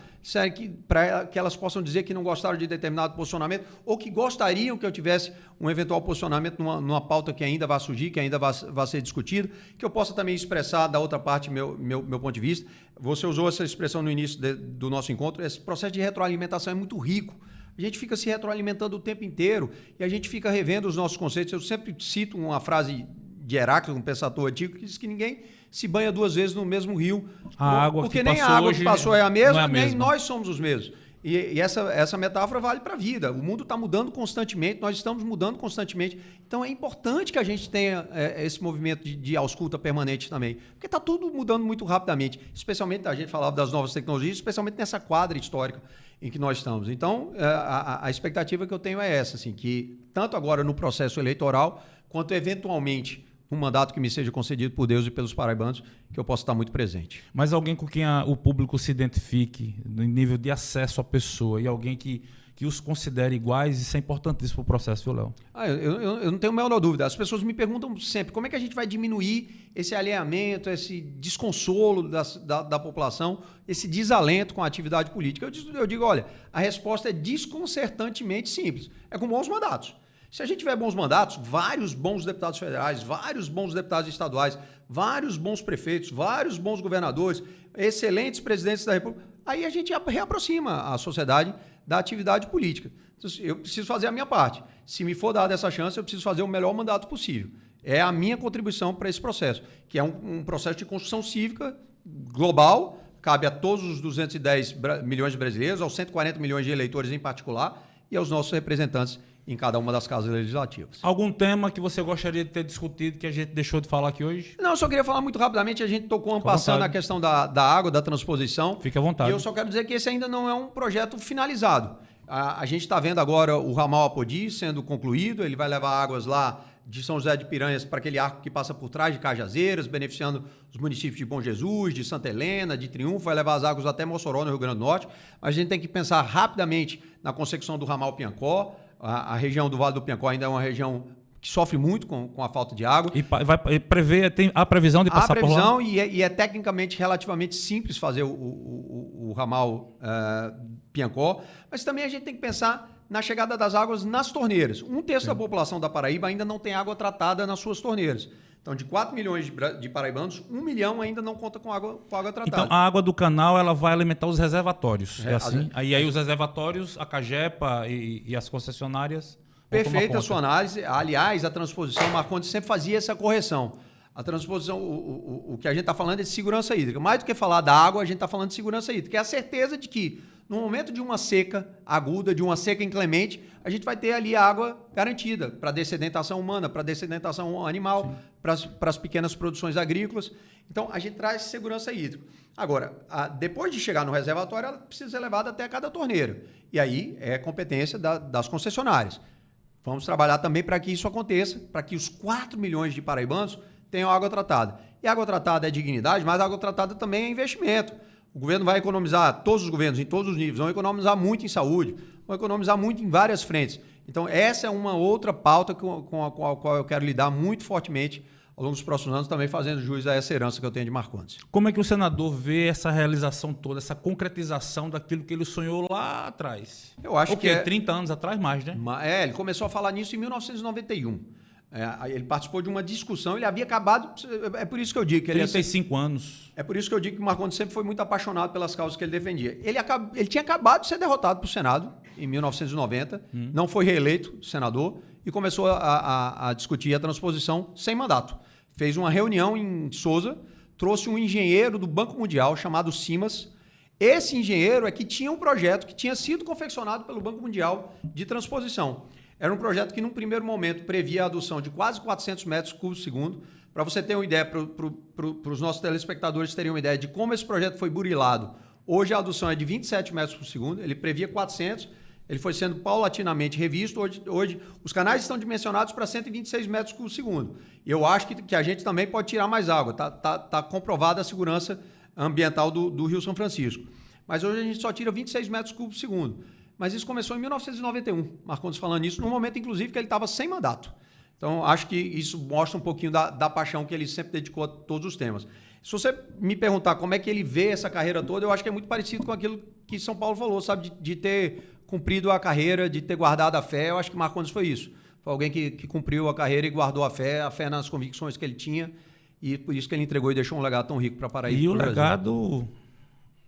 para que elas possam dizer que não gostaram de determinado posicionamento ou que gostariam que eu tivesse um eventual posicionamento numa pauta que ainda vai surgir, que ainda vai ser discutida, que eu possa também expressar da outra parte meu ponto de vista. Você usou essa expressão no início do nosso encontro. Esse processo de retroalimentação é muito rico. A gente fica se retroalimentando o tempo inteiro e a gente fica revendo os nossos conceitos. Eu sempre cito uma frase de Heráclito, um pensador antigo, que diz que ninguém se banha 2 vezes no mesmo rio. A água porque que nem passou a água hoje que passou é a mesma, não é a nem mesma. nós somos os mesmos. E essa metáfora vale para a vida. O mundo está mudando constantemente, nós estamos mudando constantemente. Então é importante que a gente tenha esse movimento de ausculta permanente também. Porque está tudo mudando muito rapidamente. Especialmente, a gente falava das novas tecnologias, especialmente nessa quadra histórica em que nós estamos. Então, a expectativa que eu tenho é essa, assim, que tanto agora no processo eleitoral, quanto eventualmente um mandato que me seja concedido por Deus e pelos paraibanos, que eu possa estar muito presente. Mas alguém com quem o público se identifique no nível de acesso à pessoa e alguém que os considere iguais, isso é importantíssimo para o processo, viu, Léo? Eu não tenho a menor dúvida. As pessoas me perguntam sempre como é que a gente vai diminuir esse alinhamento, esse desconsolo da população, esse desalento com a atividade política. Eu digo, olha, a resposta é desconcertantemente simples. É com bons mandatos. Se a gente tiver bons mandatos, vários bons deputados federais, vários bons deputados estaduais, vários bons prefeitos, vários bons governadores, excelentes presidentes da República, aí a gente reaproxima a sociedade da atividade política. Então, eu preciso fazer a minha parte. Se me for dada essa chance, eu preciso fazer o melhor mandato possível. É a minha contribuição para esse processo, que é um processo de construção cívica global, cabe a todos os 210 milhões de brasileiros, aos 140 milhões de eleitores em particular e aos nossos representantes em cada uma das casas legislativas. Algum tema que você gostaria de ter discutido que a gente deixou de falar aqui hoje? Não, eu só queria falar muito rapidamente, a gente tocou passando na questão da água, da transposição. Fique à vontade. E eu só quero dizer que esse ainda não é um projeto finalizado. A gente está vendo agora o ramal Apodi sendo concluído, ele vai levar águas lá de São José de Piranhas para aquele arco que passa por trás de Cajazeiras, beneficiando os municípios de Bom Jesus, de Santa Helena, de Triunfo, vai levar as águas até Mossoró, no Rio Grande do Norte. Mas a gente tem que pensar rapidamente na consecução do ramal Piancó. A região do Vale do Piancó ainda é uma região que sofre muito com a falta de água. E vai prever, tem a previsão de passar por lá? A previsão, e é tecnicamente relativamente simples fazer o ramal Piancó, mas também a gente tem que pensar na chegada das águas nas torneiras. Um terço da população da Paraíba ainda não tem água tratada nas suas torneiras. Então, de 4 milhões de paraibanos, 1 milhão ainda não conta com água tratada. Então, a água do canal ela vai alimentar os reservatórios. É assim? Aí os reservatórios, a Cagepa e as concessionárias... Perfeita a sua análise. Aliás, a transposição, Marcondes sempre fazia essa correção. A transposição, o que a gente está falando é de segurança hídrica. Mais do que falar da água, a gente está falando de segurança hídrica. É a certeza de que, no momento de uma seca aguda, de uma seca inclemente, a gente vai ter ali a água garantida para dessedentação humana, para dessedentação animal, para as pequenas produções agrícolas. Então, a gente traz segurança hídrica. Agora, depois de chegar no reservatório, ela precisa ser levada até cada torneira. E aí é competência das concessionárias. Vamos trabalhar também para que isso aconteça, para que os 4 milhões de paraibanos tenham água tratada. E água tratada é dignidade, mas água tratada também é investimento. O governo vai economizar, todos os governos, em todos os níveis, vão economizar muito em saúde, vão economizar muito em várias frentes. Então, essa é uma outra pauta com a qual eu quero lidar muito fortemente ao longo dos próximos anos, também fazendo jus a essa herança que eu tenho de Marcondes. Como é que o senador vê essa realização toda, essa concretização daquilo que ele sonhou lá atrás? Eu acho que 30 anos atrás mais, né? Ele começou a falar nisso em 1991. Ele participou de uma discussão, ele havia acabado... É por isso que eu digo que 35 anos. É por isso que eu digo que o Marcondes sempre foi muito apaixonado pelas causas que ele defendia. Ele tinha acabado de ser derrotado para o Senado, em 1990, não foi reeleito senador, e começou a discutir a transposição sem mandato. Fez uma reunião em Sousa, trouxe um engenheiro do Banco Mundial chamado Simas. Esse engenheiro é que tinha um projeto que tinha sido confeccionado pelo Banco Mundial de transposição. Era um projeto que, num primeiro momento, previa a adoção de quase 400 metros cúbicos por segundo. Para você ter uma ideia, para os nossos telespectadores terem uma ideia de como esse projeto foi burilado, hoje a adoção é de 27 metros por segundo, ele previa 400, ele foi sendo paulatinamente revisto. Hoje os canais estão dimensionados para 126 metros por segundo. E eu acho que a gente também pode tirar mais água. Tá comprovada a segurança ambiental do Rio São Francisco. Mas hoje a gente só tira 26 metros cúbicos por segundo. Mas isso começou em 1991, Marcondes falando isso, no momento, inclusive, que ele estava sem mandato. Então, acho que isso mostra um pouquinho da paixão que ele sempre dedicou a todos os temas. Se você me perguntar como é que ele vê essa carreira toda, eu acho que é muito parecido com aquilo que São Paulo falou, sabe? De ter cumprido a carreira, de ter guardado a fé. Eu acho que Marcondes foi isso. Foi alguém que cumpriu a carreira e guardou a fé nas convicções que ele tinha, e por isso que ele entregou e deixou um legado tão rico para Paraíba. E o legado...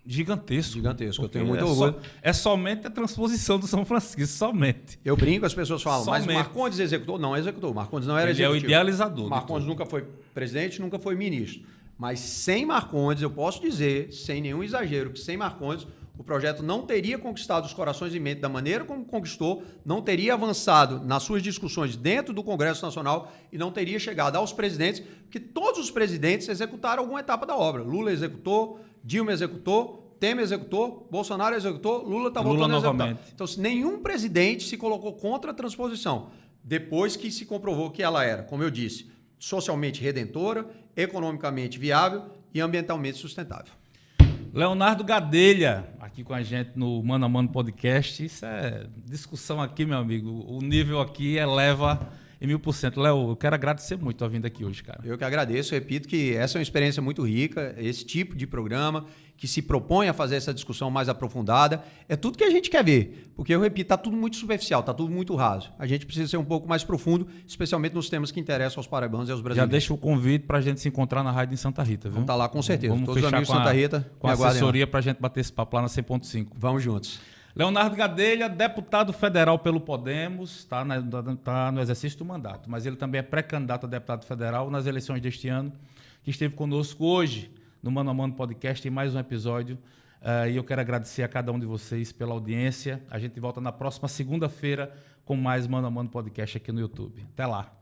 Gigantesco. Eu tenho muito orgulho. É somente a transposição do São Francisco, somente. Eu brinco, as pessoas falam, somente. Mas Marcondes executou? Não executou. Marcondes não era Ele executivo. É o idealizador. Marcondes nunca foi presidente, nunca foi ministro. Mas sem Marcondes, eu posso dizer, sem nenhum exagero, que sem Marcondes, o projeto não teria conquistado os corações e mente da maneira como conquistou, não teria avançado nas suas discussões dentro do Congresso Nacional e não teria chegado aos presidentes, porque todos os presidentes executaram alguma etapa da obra. Lula executou, Dilma executou, Temer executou, Bolsonaro executou, Lula está voltando a executar. Então, nenhum presidente se colocou contra a transposição, depois que se comprovou que ela era, como eu disse, socialmente redentora, economicamente viável e ambientalmente sustentável. Leonardo Gadelha, aqui com a gente no Mano a Mano Podcast. Isso é discussão aqui, meu amigo. O nível aqui eleva em 1000%. Léo, eu quero agradecer muito a vinda aqui hoje, cara. Eu que agradeço. Repito que essa é uma experiência muito rica, esse tipo de programa que se propõe a fazer essa discussão mais aprofundada. É tudo que a gente quer ver, porque, eu repito, está tudo muito superficial, está tudo muito raso. A gente precisa ser um pouco mais profundo, especialmente nos temas que interessam aos paraibanos e aos brasileiros. Já deixa o convite para a gente se encontrar na rádio em Santa Rita, viu? Vamos estar lá com certeza. Vamos todos os fechar amigos de Santa Rita. Com a assessoria para a gente bater esse papo lá na 100.5. Vamos juntos. Leonardo Gadelha, deputado federal pelo Podemos, está no exercício do mandato, mas ele também é pré-candidato a deputado federal nas eleições deste ano, que esteve conosco hoje no Mano a Mano Podcast em mais um episódio. E eu quero agradecer a cada um de vocês pela audiência. A gente volta na próxima segunda-feira com mais Mano a Mano Podcast aqui no YouTube. Até lá.